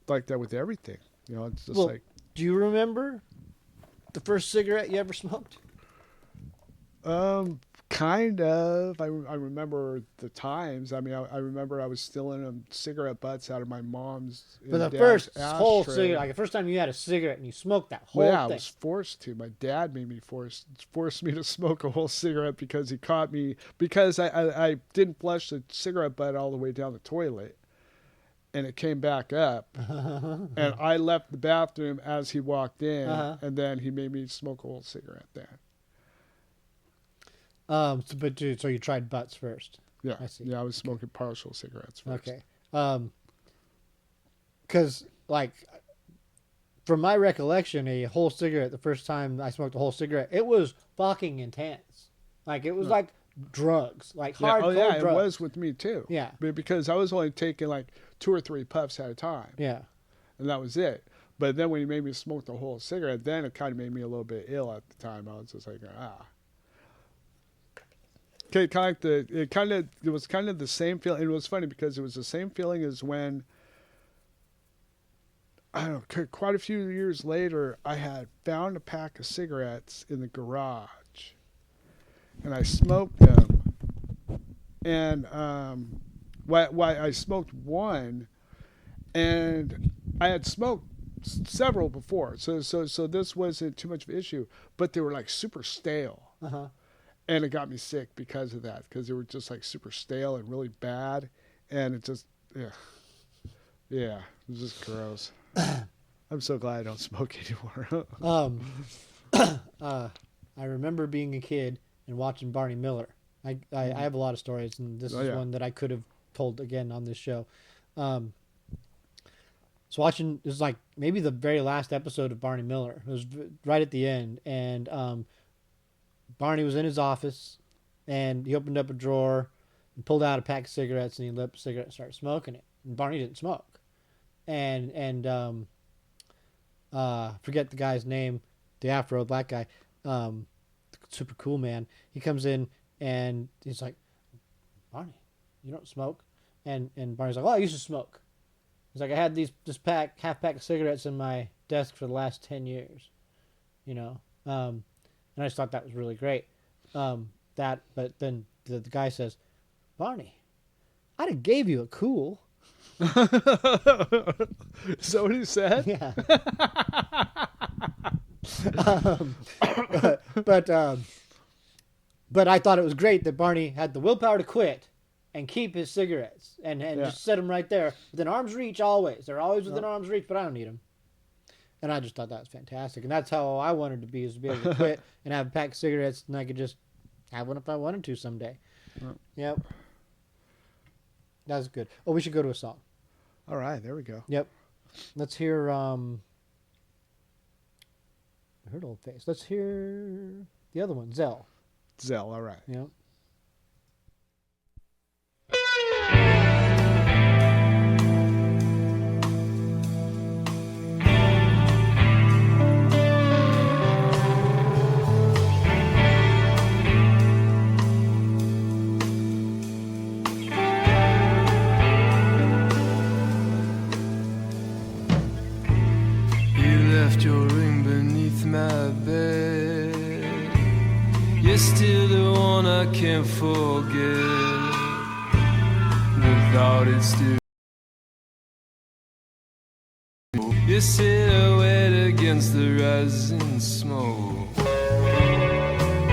like that with everything. It's just like. Do you remember the first cigarette you ever smoked? Kind of. I remember the times. I mean, I remember I was stealing cigarette butts out of my mom's. But the first whole cigarette, like the first time you had a cigarette and you smoked that whole thing. I thing. was forced to. My dad made me forced me to smoke a whole cigarette because he caught me because I didn't flush the cigarette butt all the way down the toilet. And it came back up, and I left the bathroom as he walked in, and then he made me smoke a whole cigarette there. So you tried butts first. Yeah, I see. Yeah, I was smoking partial cigarettes first. Okay, because like from my recollection, a whole cigarette, the first time I smoked a whole cigarette, it was fucking intense. Like it was like drugs, like hardcore Oh yeah, drugs. it was with me too. Yeah, because I was only taking like 2 or 3 puffs at a time. Yeah, and that was it. But then when he made me smoke the whole cigarette, then it kind of made me a little bit ill at the time. I was just like, Okay, it was kind of the same feeling. It was funny because it was the same feeling as when, I don't know, quite a few years later, I had found a pack of cigarettes in the garage, and I smoked them. And I smoked one, and I had smoked several before, so this wasn't too much of an issue. But they were like super stale. And it got me sick because of that, because they were just like super stale and really bad. And it just, it was just gross. I'm so glad I don't smoke anymore. I remember being a kid and watching Barney Miller. I have a lot of stories, and this is one that I could have told again on this show. So watching, it was like maybe the very last episode of Barney Miller. It was right at the end, and Barney was in his office, and he opened up a drawer and pulled out a pack of cigarettes, and he lit up a cigarette and started smoking it. And Barney didn't smoke. And forget the guy's name, the afro black guy, super cool man. He comes in and he's like, Barney, you don't smoke? And Barney's like, oh, I used to smoke. He's like, I had this half pack of cigarettes in my desk for the last 10 years, you know. And I just thought that was really great. But then the guy says, Barney, I'd have gave you a cool. Is that what he said? Yeah. But I thought it was great that Barney had the willpower to quit and keep his cigarettes and just set them right there within arm's reach always. They're always within arm's reach, but I don't need them. And I just thought that was fantastic. And that's how I wanted to be, is to be able to quit and have a pack of cigarettes, and I could just have one if I wanted to someday. Yep. That was good. Oh, we should go to a song. All right, there we go. Yep. Let's hear, I heard Old Face. Let's hear the other one, Zell. Zell, all right. Yep. Your ring beneath my bed. You're still the one I can't forget. The thought is still your silhouette against the rising smoke.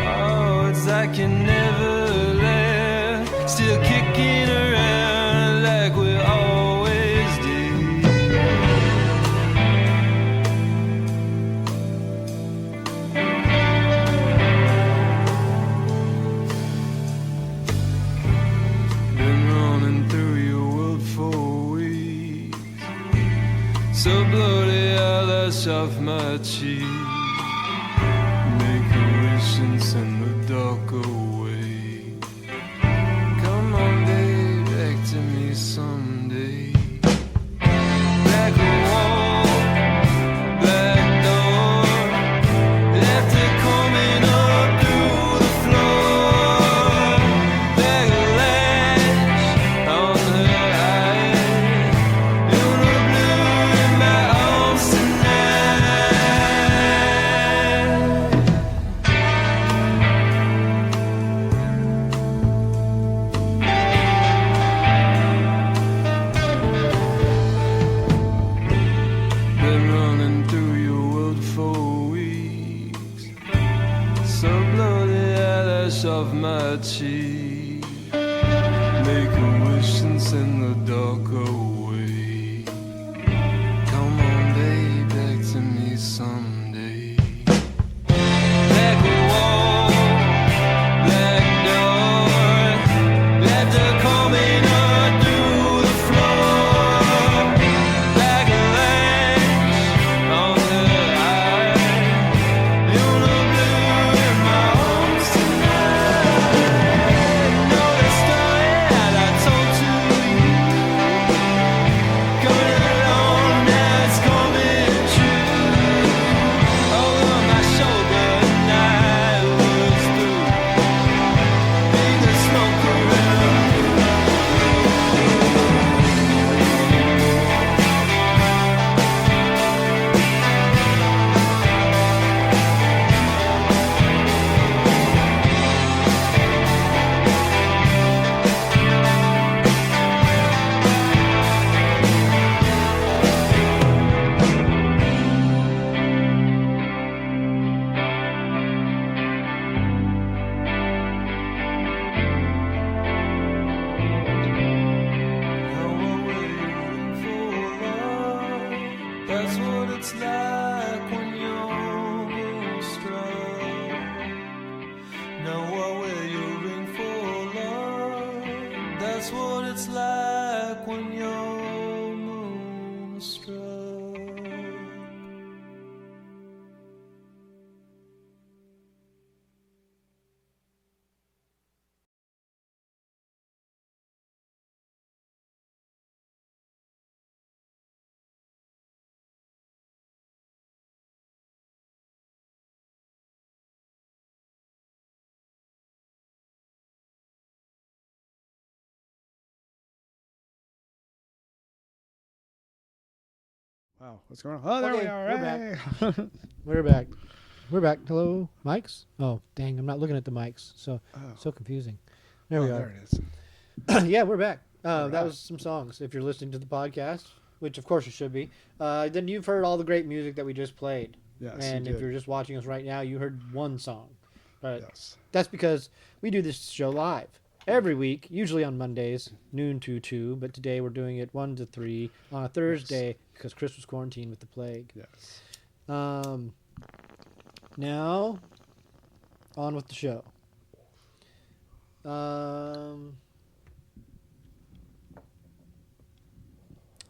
Oh, it's like you never left, still kicking around like we always did. So bloody eyelash off my cheek. Make a wish and send the dark away. Come on, babe, back to me someday. Black wall, black door, left her coming up through the floor. Black lash on her eye. You're the blue in my arms tonight. Been running through your world for weeks. So blow the eyelash off my cheek. Make a wish and send the dark away. Come on, babe, back to me someday. Black wall, black door, left her coming up through the floor. Black lash on her eye. You're the blue in my arms tonight. Know the story that I told to you. Coming along, now it's coming true. Over my shoulder, night was through. Ain't the smoke around you. That's what it's like when you're being struck. Now I wear your ring for love. That's what it's like when you're moonstruck. Wow, what's going on? Oh, there we Okay, are. we're Hey. We're back. We're back. Hello, mics? Oh, dang, I'm not looking at the mics. So confusing. There we There are. it is. Yeah, we're back. That right. was some songs. If you're listening to the podcast, which of course you should be, then you've heard all the great music that we just played. Yes, and you if did. you're just watching us right now, you heard one song. But Yes. that's because we do this show live every week, usually on Mondays, noon to 2. But today we're doing it 1 to 3 on a Thursday because Chris was quarantined with the plague. Yes. Now, on with the show.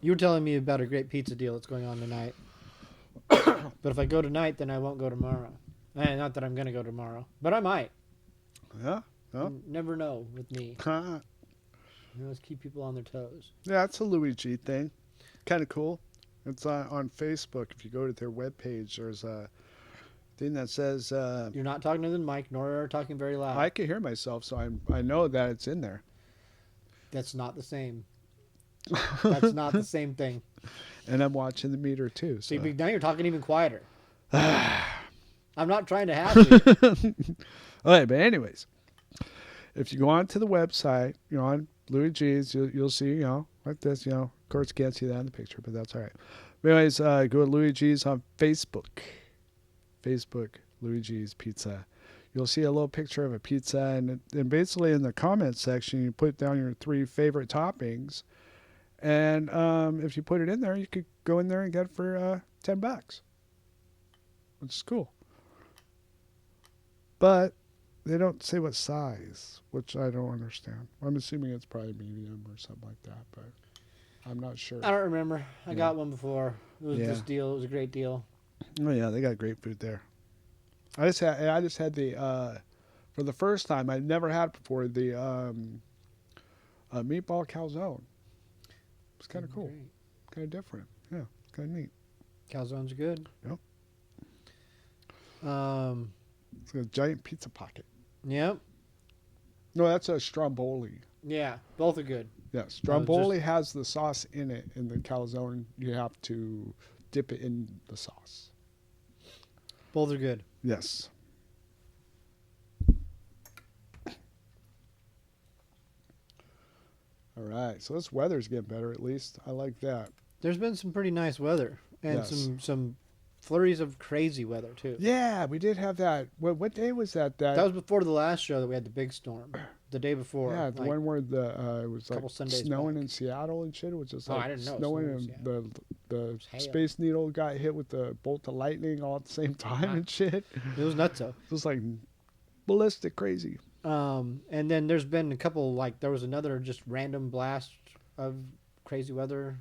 You were telling me about a great pizza deal that's going on tonight. But if I go tonight, then I won't go tomorrow. Not that I'm going to go tomorrow, but I might. Yeah. Oh. You never know with me. Huh. You always keep people on their toes. Yeah, it's a Louis G thing. Kind of cool. It's on Facebook. If you go to their webpage, there's a thing that says You're not talking to the mic, nor talking very loud. I can hear myself, so I know that it's in there. That's not the same. That's not the same thing. And I'm watching the meter too. So. See, but now you're talking even quieter. I'm not trying to have you. All right, but anyways, if you go onto the website, on Louis G's, you'll see, like this, of course you can't see that in the picture, but that's all right. But anyways, go to Louis G's on Facebook. Facebook, Louis G's Pizza. You'll see a little picture of a pizza, and basically in the comments section, you put down your 3 favorite toppings. And if you put it in there, you could go in there and get it for $10, which is cool. But they don't say what size, which I don't understand. I'm assuming it's probably medium or something like that, but I'm not sure. I don't remember. I got one before. It was Yeah. this deal. It was a great deal. Oh yeah, they got great food there. I just had the for the first time, I'd never had it before, the meatball calzone. It's kind of cool, Great. kind of different. Yeah, kind of neat. Calzones are good. Yep. Um. It's a giant pizza pocket. Yep. No, that's a stromboli. Yeah. Both are good. Yes, stromboli has the sauce in it. In the calzone, you have to dip it in the sauce. Both are good. Yes. All right, so this weather's getting better at least. I like that. There's been some pretty nice weather and Yes. some flurries of crazy weather too. Yeah, we did have that. What day was that? That was before the last show that we had the big storm. The day before. Yeah, the like, one where it was like couple Sundays snowing back. in Seattle and shit. It was just Oh, like I didn't know it snowing, snowed in and Seattle. the hail. Space Needle got hit with the bolt of lightning all at the same time and shit. It It was nutso. was like ballistic crazy. And then there's been a couple, there was another just random blast of crazy weather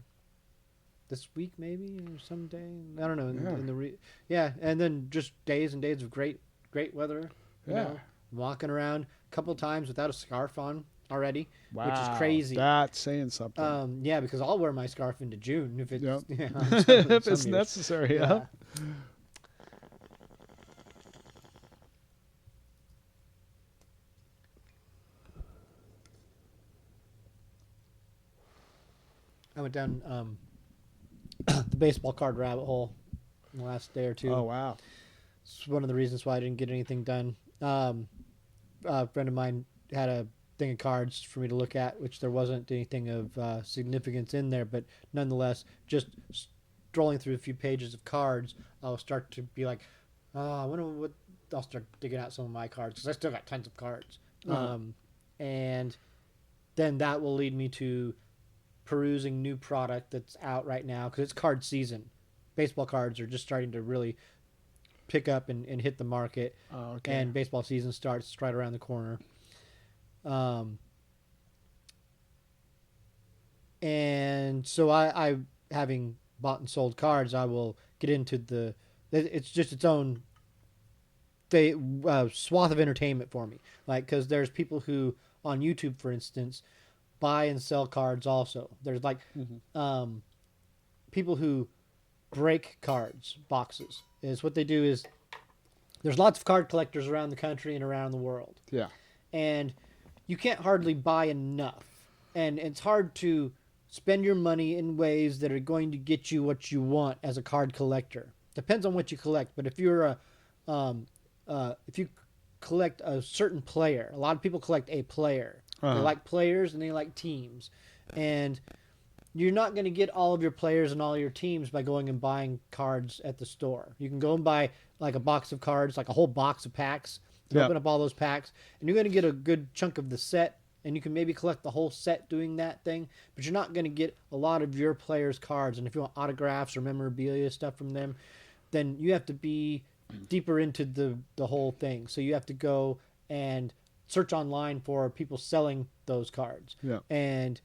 this week maybe or someday. I don't know. Yeah. And then just days and days of great weather. Yeah. Walking around a couple times without a scarf on already, Wow, which is crazy. That's saying something. Yeah, because I'll wear my scarf into June if it's Yep. if If it's necessary, yeah. I went down the baseball card rabbit hole in the last day or two. Oh wow. It's one of the reasons why I didn't get anything done. A friend of mine had a thing of cards for me to look at, which there wasn't anything of significance in there, but nonetheless, just strolling through a few pages of cards, I'll start to be like, oh, I wonder what. I'll start digging out some of my cards because I still got tons of cards, and then that will lead me to perusing new product that's out right now because it's card season. Baseball cards are just starting to really pick up and hit the market. Oh, okay. And baseball season starts right around the corner. And so I having bought and sold cards, I will get into it's just its own swath of entertainment for me. Because there's people who on YouTube, for instance, buy and sell cards also. There's people who break cards boxes. Is what they do is there's lots of card collectors around the country and around the world. Yeah. And you can't hardly buy enough. And it's hard to spend your money in ways that are going to get you what you want as a card collector. Depends on what you collect, but if you're if you collect a certain player, a lot of people collect a player. They like players and they like teams, and you're not going to get all of your players and all your teams by going and buying cards at the store. You can go and buy like a box of cards, like a whole box of packs, and open up all those packs, and you're going to get a good chunk of the set, and you can maybe collect the whole set doing that thing, but you're not going to get a lot of your players' cards. And if you want autographs or memorabilia stuff from them, then you have to be deeper into the whole thing. So you have to go and search online for people selling those cards. Yeah. And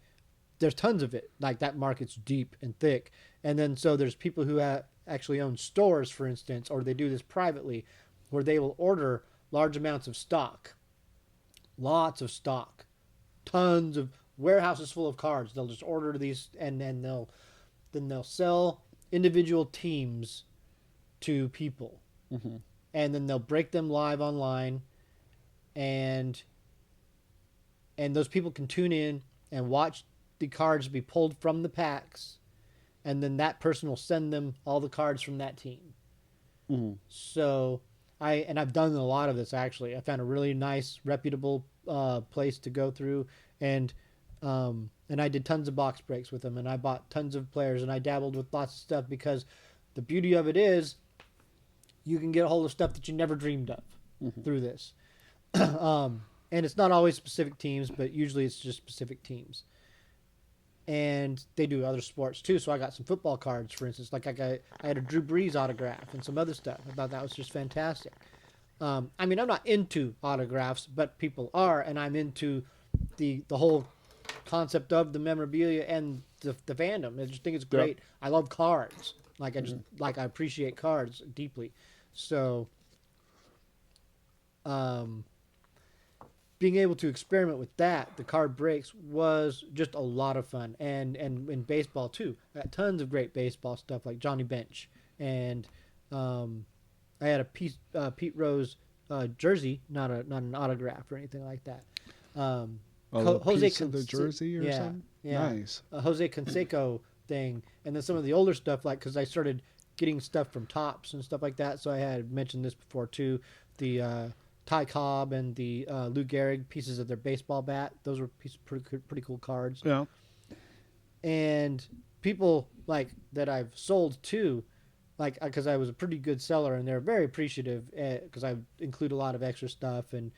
there's tons of it. Like, that market's deep and thick. And then so there's people who actually own stores, for instance, or they do this privately, where they will order large amounts of stock. Lots of stock. Tons of warehouses full of cards. They'll just order these, and then they'll sell individual teams to people. Mm-hmm. And then they'll break them live online, and those people can tune in and watch the cards be pulled from the packs, and then that person will send them all the cards from that team. Mm-hmm. So I've done a lot of this, actually. I found a really nice, reputable place to go through, and I did tons of box breaks with them, and I bought tons of players, and I dabbled with lots of stuff, because the beauty of it is you can get a hold of stuff that you never dreamed of through this. And it's not always specific teams, but usually it's just specific teams. And they do other sports too. So I got some football cards, for instance. Like I had a Drew Brees autograph and some other stuff. I thought that was just fantastic. I mean, I'm not into autographs, but people are, and I'm into the whole concept of the memorabilia and the fandom. I just think it's great. Yep. I love cards. Like, I appreciate cards deeply. So, being able to experiment with that, the card breaks, was just a lot of fun. And in baseball too, I got tons of great baseball stuff, like Johnny Bench, and I had a Pete Rose jersey, not an autograph or anything like that. Jose piece of the jersey or something. Yeah, nice. Jose Canseco thing, and then some of the older stuff, like, because I started getting stuff from Topps and stuff like that. So I had mentioned this before too. The Ty Cobb and the Lou Gehrig pieces of their baseball bat. Those were pretty cool cards. Yeah. And people like that I've sold to, like, because I was a pretty good seller, and they're very appreciative, because I include a lot of extra stuff and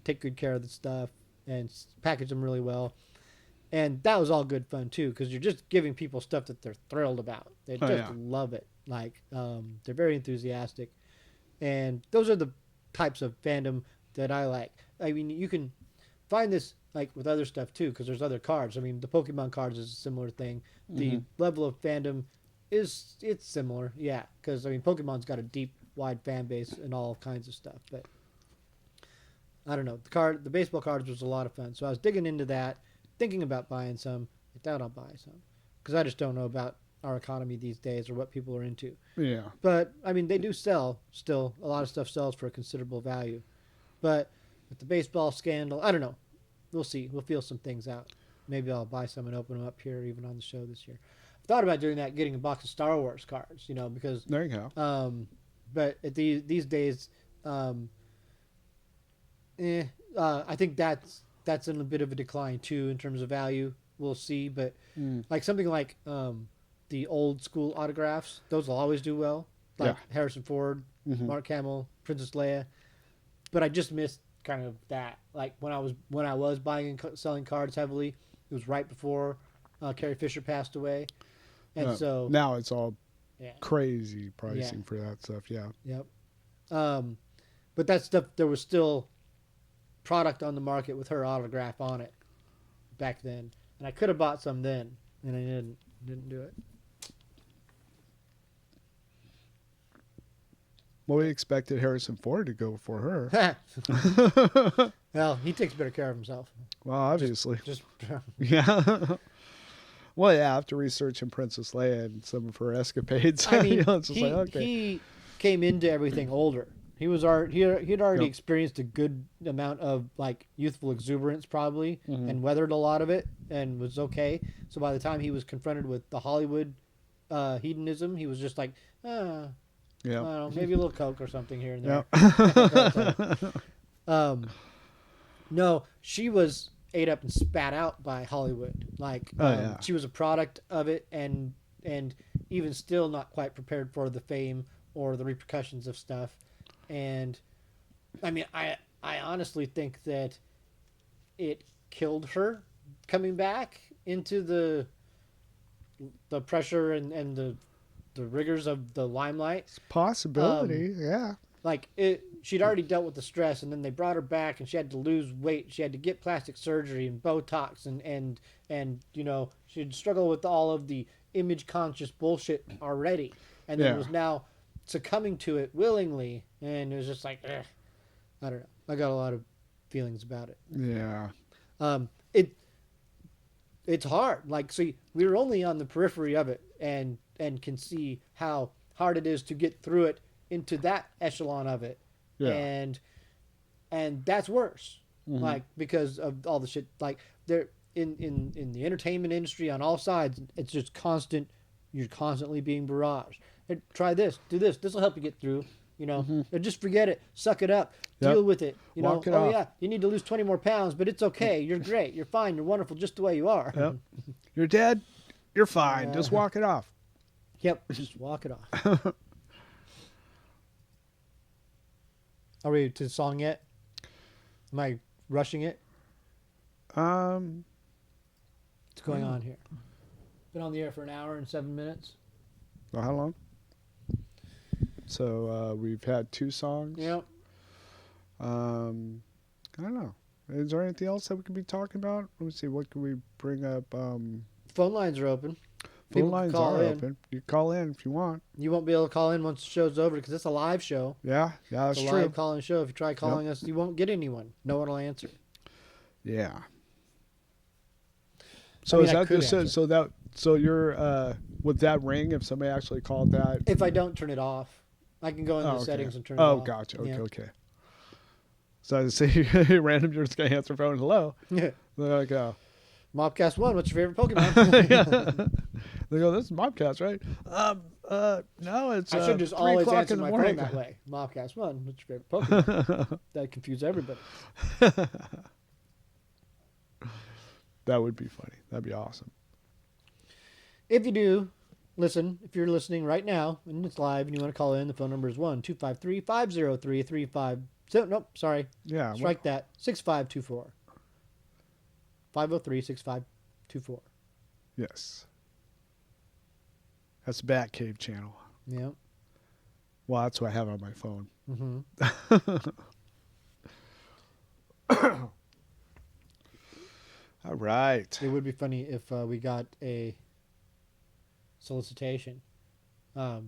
take good care of the stuff and package them really well. And that was all good fun too, because you're just giving people stuff that they're thrilled about. They just love it. Like, they're very enthusiastic, and those are the types of fandom that I like. I mean, you can find this like with other stuff too, because there's other cards. I mean, the Pokemon cards is a similar thing. The level of fandom it's similar, yeah. Because I mean, Pokemon's got a deep, wide fan base and all kinds of stuff. But I don't know. The baseball cards was a lot of fun. So I was digging into that, thinking about buying some. I doubt I'll buy some, because I just don't know about our economy these days or what people are into. Yeah. But I mean, they do sell still. A lot of stuff sells for a considerable value. But with the baseball scandal, I don't know. We'll see. We'll feel some things out. Maybe I'll buy some and open them up here, even on the show this year. I thought about doing that, getting a box of Star Wars cards, because There you go. but at these days, I think that's in a bit of a decline too in terms of value. We'll see, but like something like the old school autographs, those will always do well. Like Harrison Ford, Mark Hamill, Princess Leia. But I just missed kind of that. Like when I was buying and selling cards heavily, it was right before Carrie Fisher passed away, and so now it's all crazy pricing for that stuff. Yeah. Yep. But that stuff, there was still product on the market with her autograph on it back then, and I could have bought some then, and I didn't do it. Well, we expected Harrison Ford to go for her. Well, he takes better care of himself. Well, obviously. Just Yeah. Well, yeah, after researching Princess Leia and some of her escapades, I mean, it's just like, okay. he came into everything older. He was he had already Yep. experienced a good amount of like youthful exuberance probably, Mhm. and weathered a lot of it and was okay. So by the time he was confronted with the Hollywood hedonism, he was just like, I don't Yeah. know, maybe a little coke or something here and there. Yeah. No, she was ate up and spat out by Hollywood. Like, Oh, yeah. she was a product of it, and even still not quite prepared for the fame or the repercussions of stuff. And I mean, I honestly think that it killed her coming back into the pressure and the rigors of the limelight. Possibility. Yeah. Like she'd already dealt with the stress, and then they brought her back, and she had to lose weight. She had to get plastic surgery and Botox, and you know, she'd struggle with all of the image conscious bullshit already, and then Yeah. was now succumbing to it willingly, and it was just like, I don't know. I got a lot of feelings about it. Yeah. It's hard. Like, see, we were only on the periphery of it, and can see how hard it is to get through it into that echelon of it. Yeah. And that's worse. Mhm. Like, because of all the shit, like, there in the entertainment industry on all sides, it's just constant. You're constantly being barraged. Hey, try this, do this. This will help you get through. You know, Or just forget it, suck it up, Yep. deal with it. You Walk it know, off. yeah, you need to lose 20 more pounds, but it's okay. You're great. You're fine. You're wonderful, just the way you are. Yep. You're dead. You're fine. Yeah. Just walk it off. Yep, just walk it off. Are we to the song yet? Am I rushing it? What's going on here? Been on the air for an hour and 7 minutes. Well, how long? So we've had 2 songs. Yep. I don't know. Is there anything else that we could be talking about? Let me see. What can we bring up? Phone lines are open. Phone People can lines call are in. open. You can call in if you want. You won't be able to call in once the show's over because it's a live show. Yeah, that's It's a true. live call-in show. If you try calling us, you won't get anyone. No one will answer. Yeah. So mean, is I that could just answer. so you're would that ring if somebody actually called that? If I don't turn it off, I can go in the okay. settings and turn it Oh, off. gotcha. Okay, Yeah. okay. So I say random, you're just gonna answer phone. Hello. Yeah. They're like, oh. MAWPCAST 1, what's your favorite Pokemon? They go, this is MAWPCAST, right? No, it's I should just 3 always o'clock answer in the my morning. phone that way. MAWPCAST 1, what's your favorite Pokemon? That confuse everybody. That would be funny. That'd be awesome. If you do, listen, if you're listening right now and it's live and you want to call in, the phone number is 1-253-503-35. Nope, sorry. Yeah. Strike that. 6524. 503-6524. Yes. That's the Batcave channel. Yeah. Well, that's what I have on my phone. Mm-hmm. All right. It would be funny if we got a solicitation. So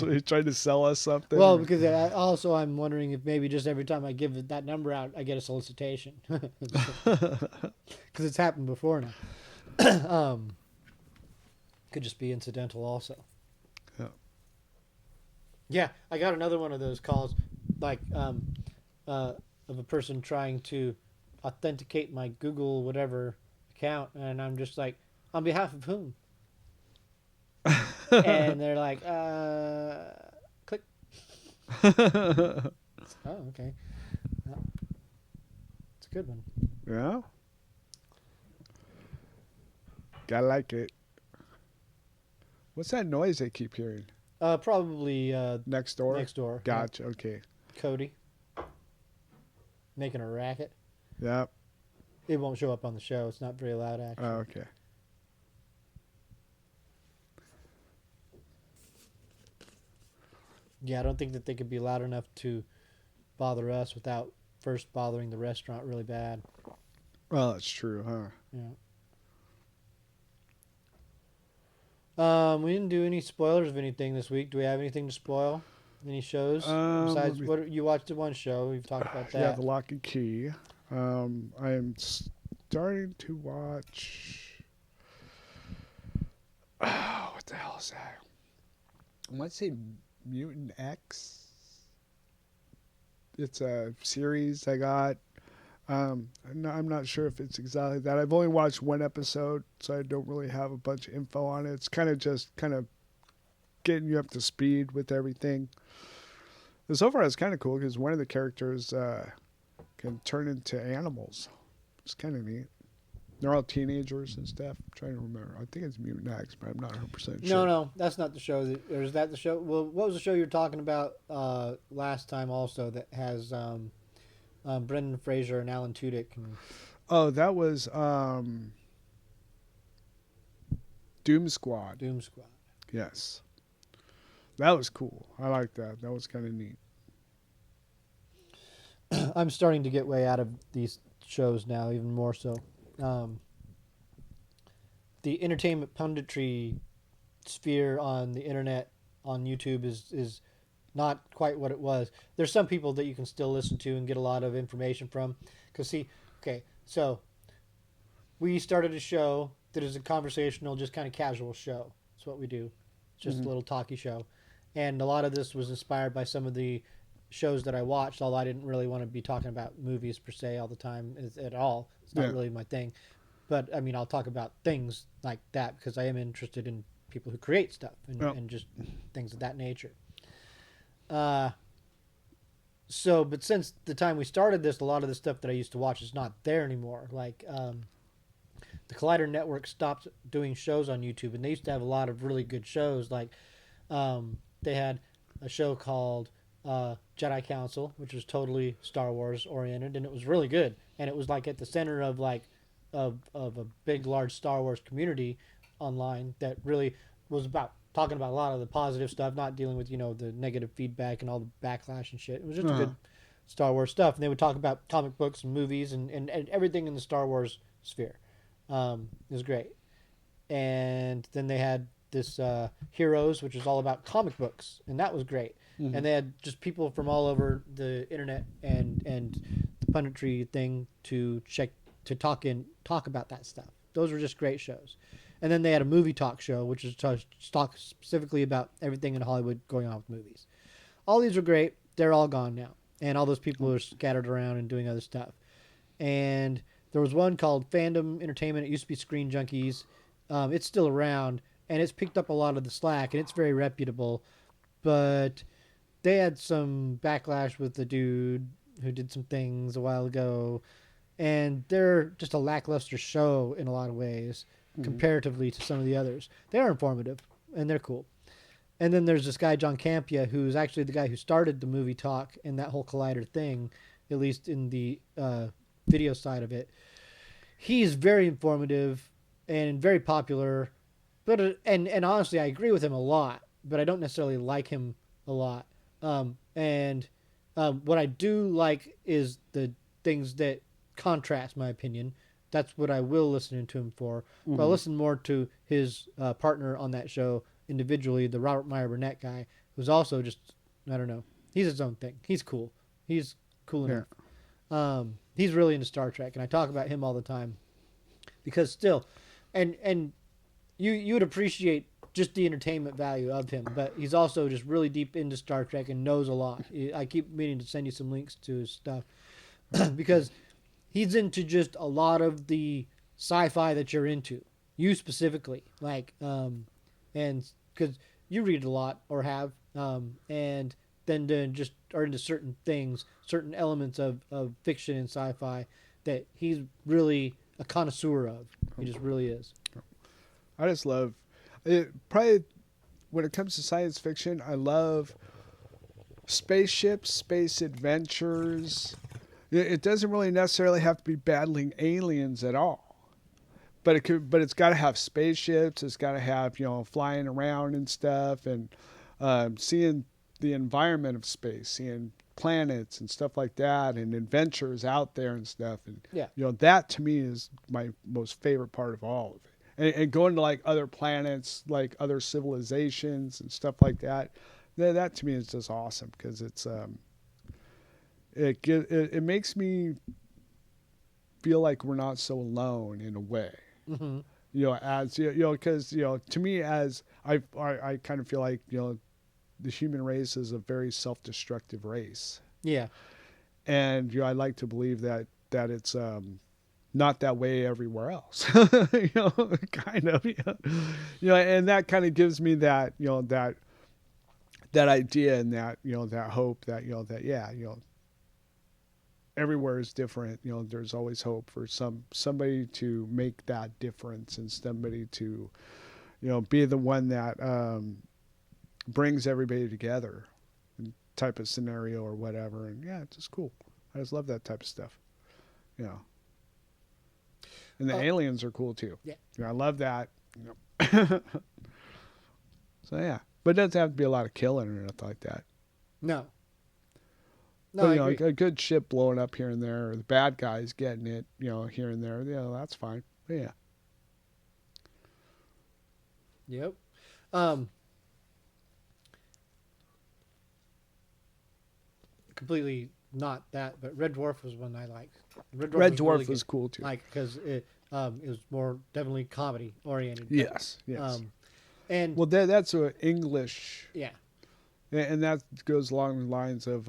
he's trying to sell us something? Well, or- because I'm wondering if maybe just every time I give that number out, I get a solicitation. Because it's happened before now. Could just be incidental also. Yeah. Yeah, I got another one of those calls, like of a person trying to authenticate my Google whatever account, and I'm just like, on behalf of whom? And they're like, click. Oh, okay. Well, it's a good one. Yeah. Gotta like it. What's that noise they keep hearing? Probably Next door? next door. Gotcha. Okay. Cody. Making a racket. Yep. It won't show up on the show. It's not very loud, actually. Oh, okay. Yeah, I don't think that they could be loud enough to bother us without first bothering the restaurant really bad. Well, that's true, huh? Yeah. We didn't do any spoilers of anything this week. Do we have anything to spoil? Any shows? Besides, what you watched the one show. We've talked about that. Yeah, The Lock and Key. I am starting to watch. Oh, what the hell is that? I might say Mutant X. it's a series I got. I'm not sure if it's exactly that. I've only watched one episode, so I don't really have a bunch of info on it. It's kind of getting you up to speed with everything. And so far, it's kind of cool because one of the characters can turn into animals. It's kind of neat. They're all teenagers and stuff. I'm trying to remember. I think it's Mutant X, but I'm not 100% sure. No, that's not the show. Or is that the show? Well, what was the show you were talking about last time also that has Brendan Fraser and Alan Tudyk? Oh, that was Doom Squad. Doom Squad. Yes. That was cool. I like that. That was kind of neat. I'm starting to get way out of these shows now, even more so. The entertainment punditry sphere on the internet, on YouTube, is not quite what it was. There's some people that you can still listen to and get a lot of information from. Because, see, okay, so we started a show that is a conversational, just kind of casual show. That's what we do. It's just a little talky show. And a lot of this was inspired by some of the shows that I watched, although I didn't really want to be talking about movies per se all the time at all. It's not really my thing. But, I mean, I'll talk about things like that because I am interested in people who create stuff and just things of that nature. But since the time we started this, a lot of the stuff that I used to watch is not there anymore. Like, the Collider Network stopped doing shows on YouTube, and they used to have a lot of really good shows. Like, they had a show called Jedi Council, which was totally Star Wars oriented, and it was really good. And it was like at the center of of a big, large Star Wars community online that really was about talking about a lot of the positive stuff, not dealing with, the negative feedback and all the backlash and shit. It was just good Star Wars stuff. And they would talk about comic books and movies and everything in the Star Wars sphere. It was great. And then they had this Heroes, which was all about comic books, and that was great. And they had just people from all over the internet and the punditry thing to talk about that stuff. Those were just great shows. And then they had a movie talk show, which is to talk specifically about everything in Hollywood going on with movies. All these are great. They're all gone now, and all those people are scattered around and doing other stuff. And there was one called Fandom Entertainment. It used to be Screen Junkies. It's still around, and it's picked up a lot of the slack, and it's very reputable. But they had some backlash with the dude who did some things a while ago, and they're just a lackluster show in a lot of ways comparatively to some of the others. They are informative, and they're cool. And then there's this guy, John Campia, who's actually the guy who started the movie talk and that whole Collider thing, at least in the video side of it. He's very informative and very popular, but and honestly, I agree with him a lot, but I don't necessarily like him a lot. What I do like is the things that contrast my opinion. That's what I will listen to him for. But I'll listen more to his partner on that show individually, the Robert Meyer Burnett guy, who's also just, I don't know, he's his own thing. He's cool. He's cool enough. He's really into Star Trek, and I talk about him all the time because still, and you would appreciate just the entertainment value of him, but he's also just really deep into Star Trek and knows a lot. I keep meaning to send you some links to his stuff because he's into just a lot of the sci-fi that you're into. You specifically, and because you read a lot or have, and then just are into certain things, certain elements of fiction and sci-fi that he's really a connoisseur of. He just really is. I just love it. Probably when it comes to science fiction, I love spaceships, space adventures. It doesn't really necessarily have to be battling aliens at all, but it's got to have spaceships. It's got to have flying around and stuff, and seeing the environment of space, seeing planets and stuff like that, and adventures out there and stuff. And that to me is my most favorite part of all of it. And going to like other planets, like other civilizations and stuff like that. That to me is just awesome because it's it makes me feel like we're not so alone in a way. As because to me, as I kind of feel like the human race is a very self-destructive race. And I like to believe that it's not that way everywhere else. Kind of. And that kind of gives me that that idea and that that hope that everywhere is different. There's always hope for somebody to make that difference and somebody to be the one that brings everybody together, type of scenario or whatever. And it's just cool. I just love that type of stuff. And the aliens are cool too. Yeah. I love that. So yeah, but it doesn't have to be a lot of killing or anything like that. No. But, I agree. a good ship blowing up here and there, or the bad guys getting it, here and there. That's fine. But yeah. Yep. Completely not that, but Red Dwarf was one I liked. Red really Dwarf was good. cool too. Like, because it was more definitely comedy oriented. Yes. And Well, that's a English, yeah, and that goes along the lines of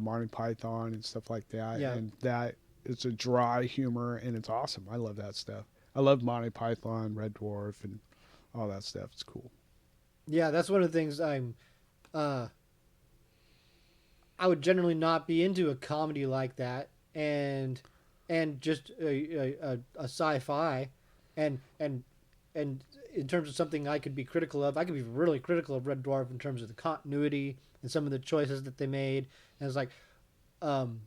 Monty Python and stuff like that. Yeah. And that it's a dry humor, and it's awesome. I love that stuff. I love Monty Python, Red Dwarf, and all that stuff. It's cool. yeah, that's one of the things I would generally not be into a comedy like that, and just a sci-fi, and in terms of something I could be critical of, I could be really critical of Red Dwarf in terms of the continuity and some of the choices that they made, and it's like, and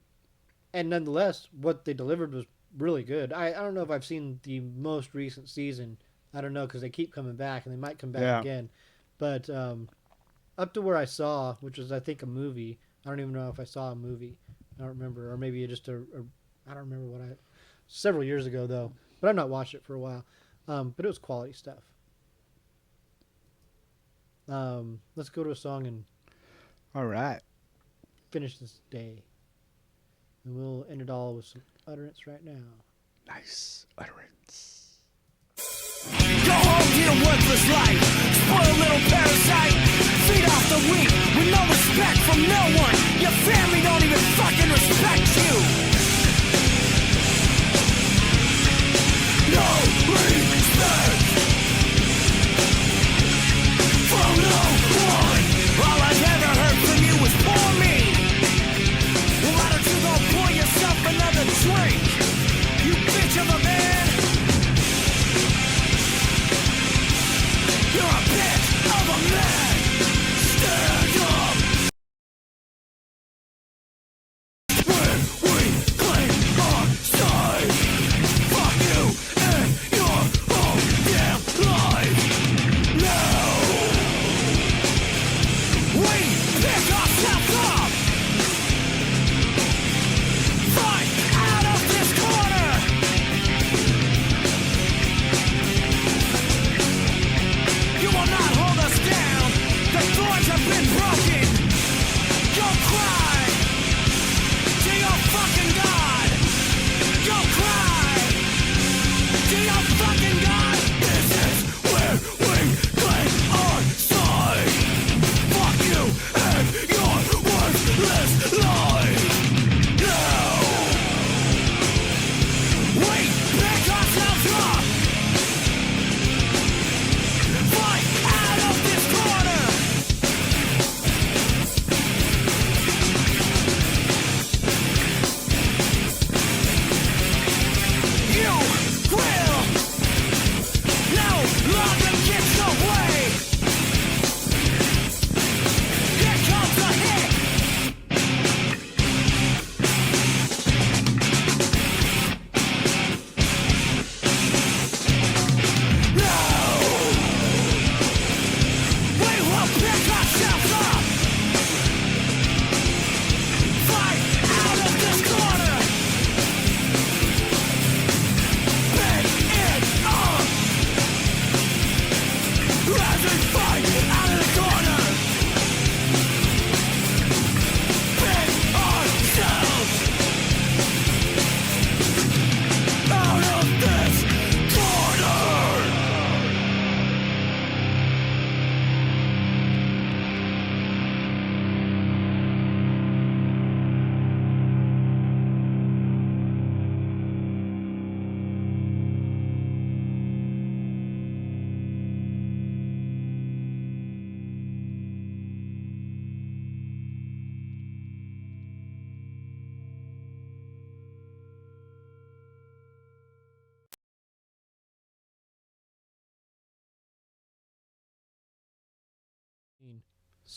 nonetheless, what they delivered was really good. I don't know if I've seen the most recent season. I don't know, because they keep coming back, and they might come back again, but up to where I saw, which was I think a movie. I don't even know if I saw a movie. I don't remember, or maybe just I don't remember what several years ago though. But I've not watched it for a while. But it was quality stuff. Let's go to a song and All right. finish this day, and we'll end it all with some utterance right now. Nice utterance. Go home to your worthless life. Spoil little parasite. Feed off the weak with no respect from no one. Your family don't even fucking respect you. No respect from no one. All I've ever heard from you was poor me. Well, why don't you go pour yourself another drink? You bitch of a man. You're a bitch of a man! Stand up! When we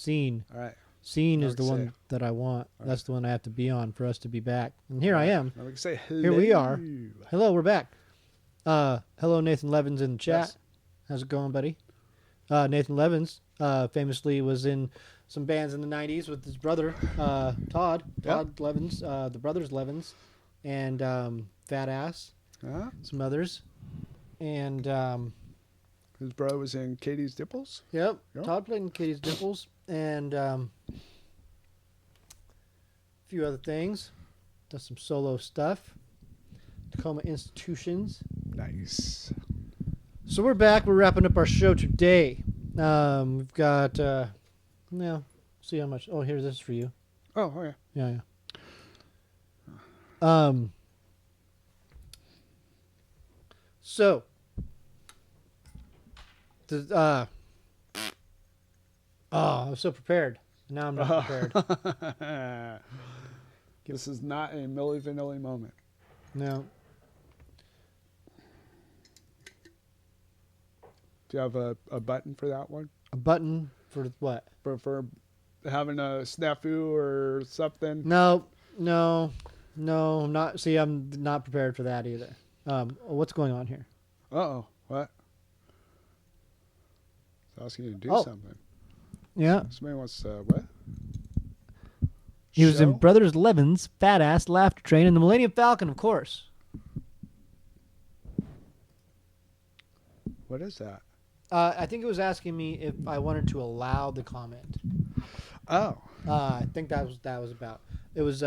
Scene. All right. Scene is Now the we can one that I want. That's the one I have to be on for us to be back. And here I am. Now we can say hello. Here we are. Hello, we're back. Hello, Nathan Levins in the chat. Yes. How's it going, buddy? Nathan Levins famously was in some bands in the 90s with his brother, Todd Levins, the brothers Levins, and Fat Ass, Huh? some others. And, His bro was in Katie's Dipples. yep, Yep. Todd played in Katie's Dimples and a few other things. Does some solo stuff. Tacoma Institutions. Nice. So we're back. We're wrapping up our show today. We've got, see how much. Oh, here's this for you. Oh, okay. Yeah. So, I was so prepared. Now I'm not prepared. This is not a Milli Vanilli moment. No. Do you have a button for that one? A button for what? For having a snafu or something? No. I'm not. See, I'm not prepared for that either. What's going on here? Uh-oh. What? It's asking you to do Oh. something. Yeah. Somebody wants what? He was in Show? Brothers Levins, Fat Ass, Laughter Train, and the Millennium Falcon, of course. What is that? I think it was asking me if I wanted to allow the comment. Oh. I think that was about. It was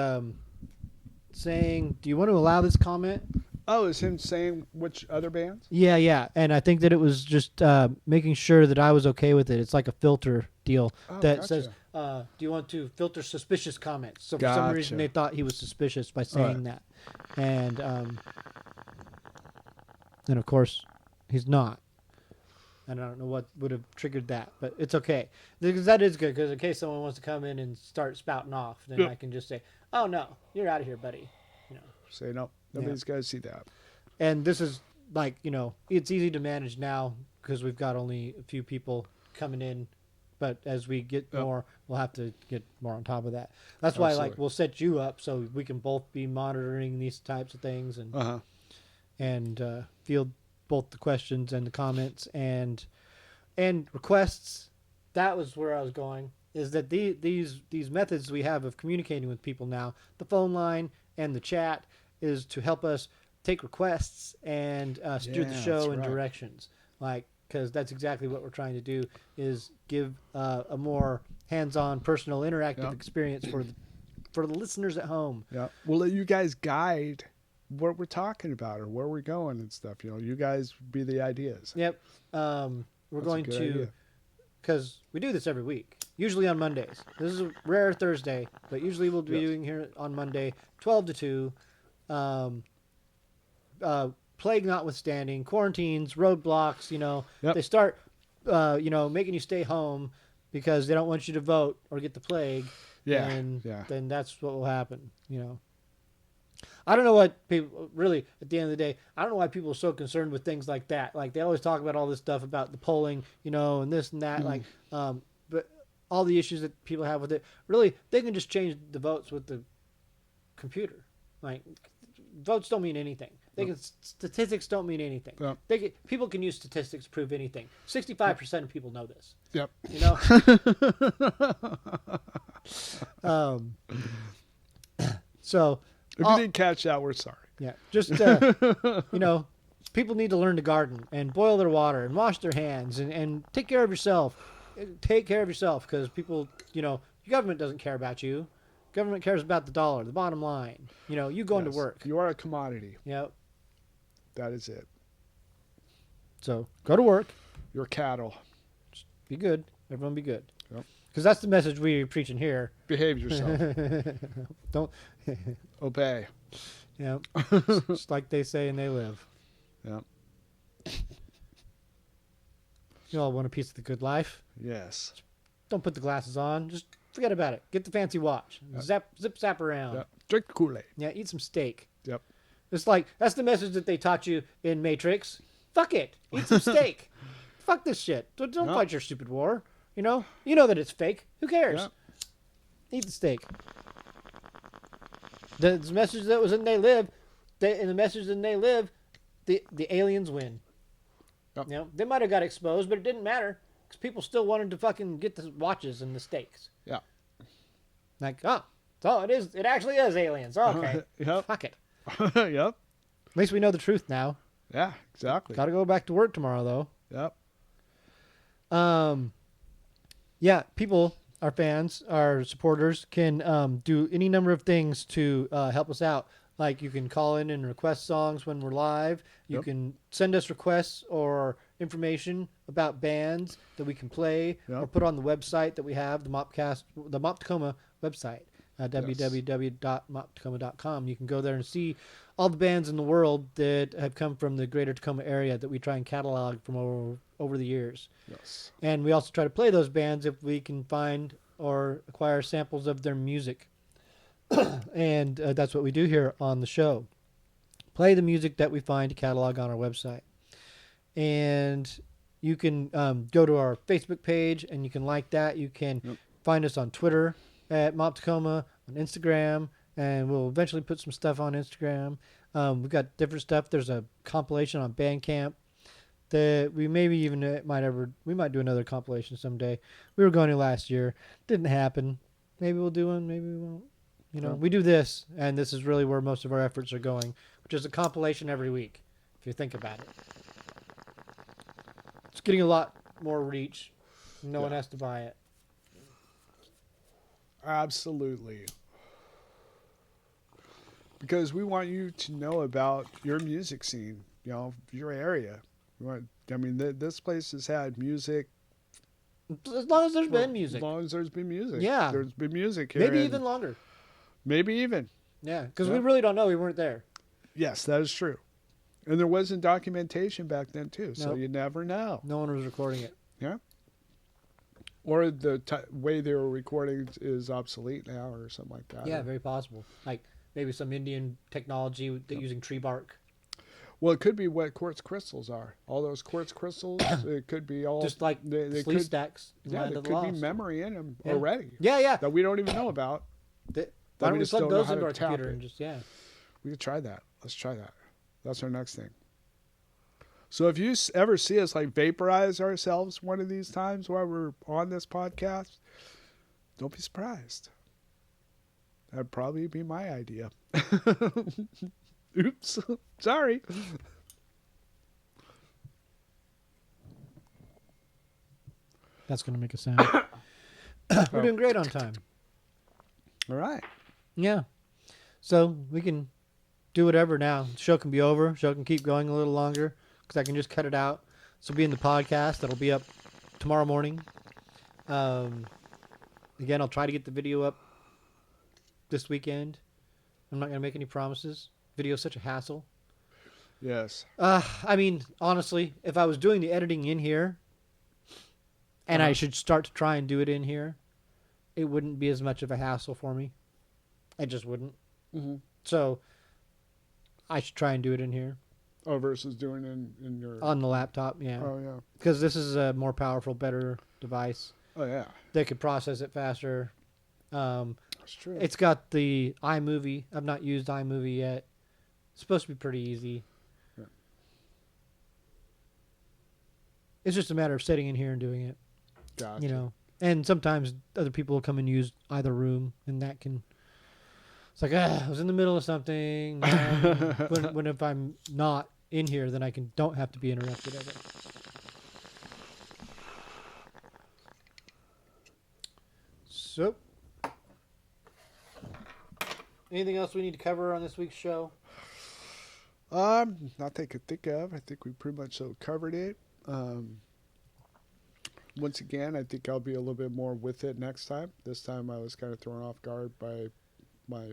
saying, "Do you want to allow this comment?" Oh, is him saying which other bands? Yeah, and I think that it was just making sure that I was okay with it. It's like a filter deal Oh, that gotcha. says, "Do you want to filter suspicious comments?" So for some reason Gotcha. they thought he was suspicious by saying that, and of course he's not. And I don't know what would have triggered that, but it's okay because that is good. Because in case someone wants to come in and start spouting off, then Yeah. I can just say, "Oh no, you're out of here, buddy." You know. Say no. Nobody's got to see that. And this is like, it's easy to manage now because we've got only a few people coming in. But as we get more, we'll have to get more on top of that. That's why, Absolutely. we'll set you up so we can both be monitoring these types of things Uh-huh. and field both the questions and the comments and requests. That was where I was going. Is that these methods we have of communicating with people now, the phone line and the chat, is to help us take requests and steer the Yeah, show that's in right. directions. Because that's exactly what we're trying to do, is give a more hands-on, personal, interactive Yep. experience for the listeners at home. Yeah. We'll let you guys guide what we're talking about or where we're going and stuff. You guys be the ideas. Yep. We're That's a going good to, idea. because we do this every week, usually on Mondays. This is a rare Thursday, but usually we'll be Yes. doing here on Monday, 12 to 2. Plague notwithstanding, quarantines, roadblocks, Yep. they start, making you stay home because they don't want you to vote or get the plague. Yeah, And yeah. then that's what will happen, I don't know what people really, at the end of the day, I don't know why people are so concerned with things like that. Like, they always talk about all this stuff about the polling, and this and that. But all the issues that people have with it, really, they can just change the votes with the computer. Like, votes don't mean anything. Statistics don't mean anything. Yep. People can use statistics to prove anything. 65% of people know this. Yep. So, If you didn't catch that, we're sorry. yeah, just people need to learn to garden and boil their water and wash their hands and take care of yourself. Take care of yourself because people, your government doesn't care about you. Government cares about the dollar, the bottom line. You going Yes. to work. You are a commodity. Yep. That is it. So go to work. You're cattle. Be good. Everyone be good. Yep. Because that's the message we're preaching here. Behave yourself. Don't. Obey. Yeah. Just like they say and they live. Yep. You all want a piece of the good life. Yes. Don't put the glasses on. Just forget about it. Get the fancy watch. Zip zap around. Yep. Drink Kool-Aid. Yeah, eat some steak. Yep. It's like, that's the message that they taught you in Matrix. Fuck it. Eat some steak. Fuck this shit. Don't Yep. fight your stupid war. You know that it's fake. Who cares? Yeah. Eat the steak. The message that was in They Live, in the message in They Live, the aliens win. Yep. You know, they might have got exposed, but it didn't matter because people still wanted to fucking get the watches and the steaks. Yeah. Like, so it is. It actually is aliens. Okay. Yep. Fuck it. Yep. At least we know the truth now. Yeah, exactly. Got to go back to work tomorrow, though. Yep. Yeah, people, our fans, our supporters can do any number of things to help us out. Like you can call in and request songs when we're live. You can send us requests or information about bands that we can play or put on the website that we have, the MAWPCAST, the MAWP Tacoma website, www.mawptacoma.com. You can go there and see all the bands in the world that have come from the greater Tacoma area that we try and catalog from over the years. Yes. And we also try to play those bands if we can find or acquire samples of their music. And that's what we do here on the show. Play the music that we find to catalog on our website. And you can go to our Facebook page and you can like that. You can find us on Twitter at MAWP Tacoma, on Instagram, and we'll eventually put some stuff on Instagram. We've got different stuff. There's a compilation on Bandcamp that we maybe even might do another compilation someday. We were going to last year. Didn't happen. Maybe we'll do one. Maybe we won't. You know, we do this, and this is really where most of our efforts are going, which is a compilation every week, if you think about it. It's getting a lot more reach. No one has to buy it. Absolutely. Because we want you to know about your music scene, your area. This place has had music. As long as there's been music. As long as there's been music. Yeah. There's been music here. Maybe even longer. Maybe even. Yeah, because we really don't know. We weren't there. Yes, that is true. And there wasn't documentation back then, too, so you never know. No one was recording it. Yeah. Or the way they were recording is obsolete now or something like that. Yeah, very possible. Like maybe some Indian technology using tree bark. Well, it could be what quartz crystals are. All those quartz crystals, it could be all... Just like they sleeve could, stacks. Yeah, there could be memory in them Yeah. already. Yeah, yeah. That we don't even know about. Why don't we just plug don't know those how into to our tap computer it. and just, We could try that. Let's try that. That's our next thing. So if you ever see us like vaporize ourselves one of these times while we're on this podcast, don't be surprised. That'd probably be my idea. Oops. Sorry. That's going to make a sound. We're doing great on time. All right. Yeah. So we can do whatever now. The show can be over. The show can keep going a little longer because I can just cut it out. This will be in the podcast. That'll be up tomorrow morning. Again, I'll try to get the video up this weekend. I'm not going to make any promises. Video is such a hassle. Yes. Honestly, if I was doing the editing in here and I should start to try and do it in here, it wouldn't be as much of a hassle for me. It just wouldn't. Mm-hmm. So I should try and do it in here. Oh, versus doing it in your... On the laptop, yeah. Oh, yeah. Because this is a more powerful, better device. Oh, yeah. They could process it faster. That's true. It's got the iMovie. I've not used iMovie yet. It's supposed to be pretty easy. Yeah. It's just a matter of sitting in here and doing it. Gotcha. And sometimes other people will come and use either room, and that can... It's like, I was in the middle of something. when if I'm not in here, then I don't have to be interrupted ever. So, anything else we need to cover on this week's show? Not that I could think of. I think we pretty much covered it. Once again, I think I'll be a little bit more with it next time. This time I was kind of thrown off guard by my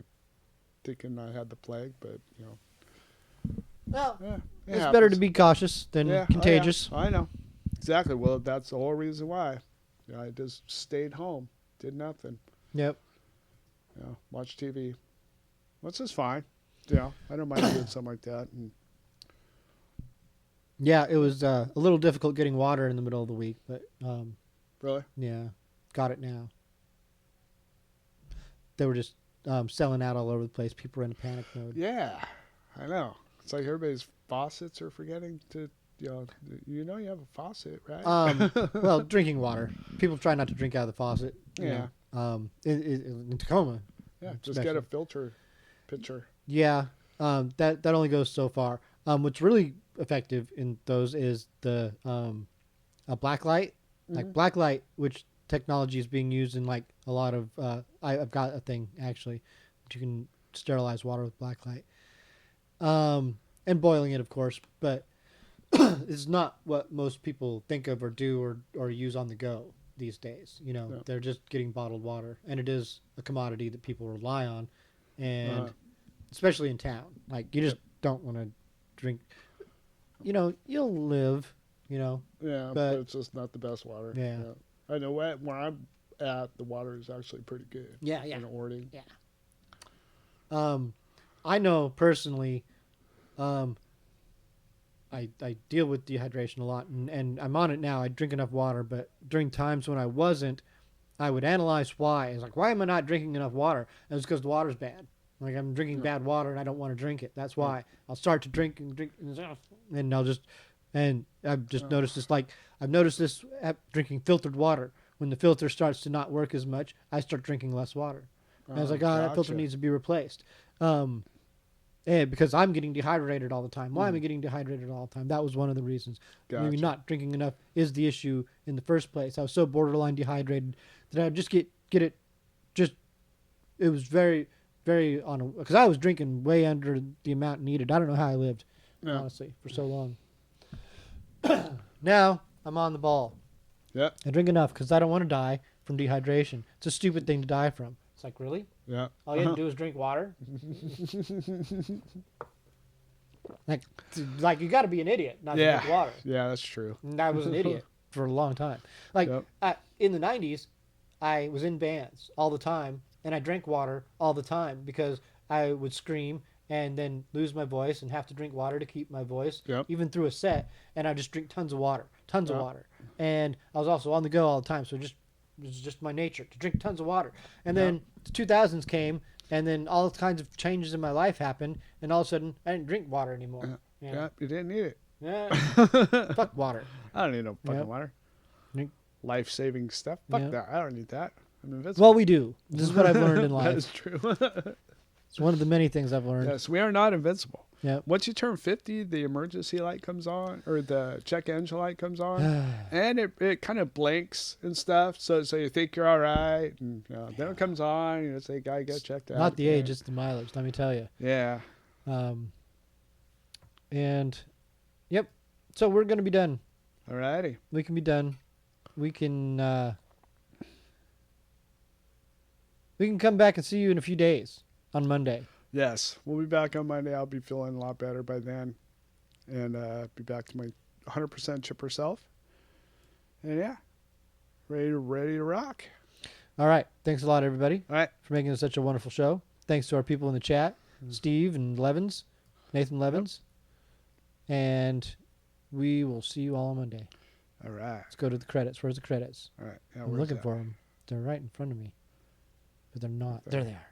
thinking I had the plague, but Well, yeah, it's better to be cautious than contagious. Oh, yeah. I know. Exactly. Well, that's the whole reason why. I just stayed home, did nothing. Yep. Watch TV. Which is fine. I don't mind doing something like that. And Yeah, it was a little difficult getting water in the middle of the week, but Really? Yeah, got it now. They were just selling out all over the place. People were in a panic mode. Yeah, I know. It's like everybody's faucets are forgetting to, you have a faucet, right? Well, drinking water. People try not to drink out of the faucet. Yeah. In Tacoma. Yeah, just get a filter pitcher. Yeah, that only goes so far. What's really effective in those is the a black light, like black light, which technology is being used in like a lot of. I've got a thing actually, that you can sterilize water with black light, and boiling it, of course, but it's not what most people think of or do or use on the go these days. No. They're just getting bottled water, and it is a commodity that people rely on, and especially in town, like you just don't want to drink. You'll live. Yeah, but it's just not the best water. Yeah. I know where I'm at, the water is actually pretty good. Yeah. In Ording. Yeah. I know personally, I deal with dehydration a lot, and I'm on it now. I drink enough water, but during times when I wasn't, I would analyze why. It's like, why am I not drinking enough water? And it's because the water's bad. Like I'm drinking bad water and I don't want to drink it. That's why. I'll start to drink, and I've just noticed this. Like I've noticed this at drinking filtered water. When the filter starts to not work as much, I start drinking less water. And I was like, that filter needs to be replaced. And because I'm getting dehydrated all the time. Why am I getting dehydrated all the time? That was one of the reasons. Gotcha. Maybe not drinking enough is the issue in the first place. I was so borderline dehydrated that I would just get it. It was very, very because I was drinking way under the amount needed. I don't know how I lived, honestly, for so long. Now I'm on the ball. Yep. I drink enough because I don't want to die from dehydration. It's a stupid thing to die from. It's like, really? Yeah. All you have to do is drink water? like you got to be an idiot not to drink water. Yeah, that's true. And I was an idiot for a long time. Like in the 90s, I was in bands all the time, and I drank water all the time because I would scream and then lose my voice and have to drink water to keep my voice, even through a set. And I just drink tons of water. And I was also on the go all the time, so it was just my nature to drink tons of water. And then the 2000s came, and then all kinds of changes in my life happened, and all of a sudden I didn't drink water anymore. Yeah, you didn't need it. Yeah. Fuck water. I don't need no fucking water. Drink. Life-saving stuff. Fuck that. I don't need that. I'm invincible. Well, we do. This is what I've learned in life. That is true. It's one of the many things I've learned. Yes, we are not invincible. Yeah. Once you turn 50, the emergency light comes on, or the check engine light comes on, and it kind of blinks and stuff. So you think you're all right, and then it comes on, and it's like, "Guy, get checked out." Not the age, it's the mileage. Let me tell you. Yeah. And, yep. So we're gonna be done. Alrighty. We can be done. We can come back and see you in a few days on Monday. Yes, we'll be back on Monday. I'll be feeling a lot better by then, and be back to my 100% chipper self. And ready to rock. All right. Thanks a lot, everybody, All right. for making it such a wonderful show. Thanks to our people in the chat, Steve and Levins, Nathan Levins, and we will see you all on Monday. All right. Let's go to the credits. Where's the credits? All right. I'm looking for them. They're right in front of me, but they're not. They're there.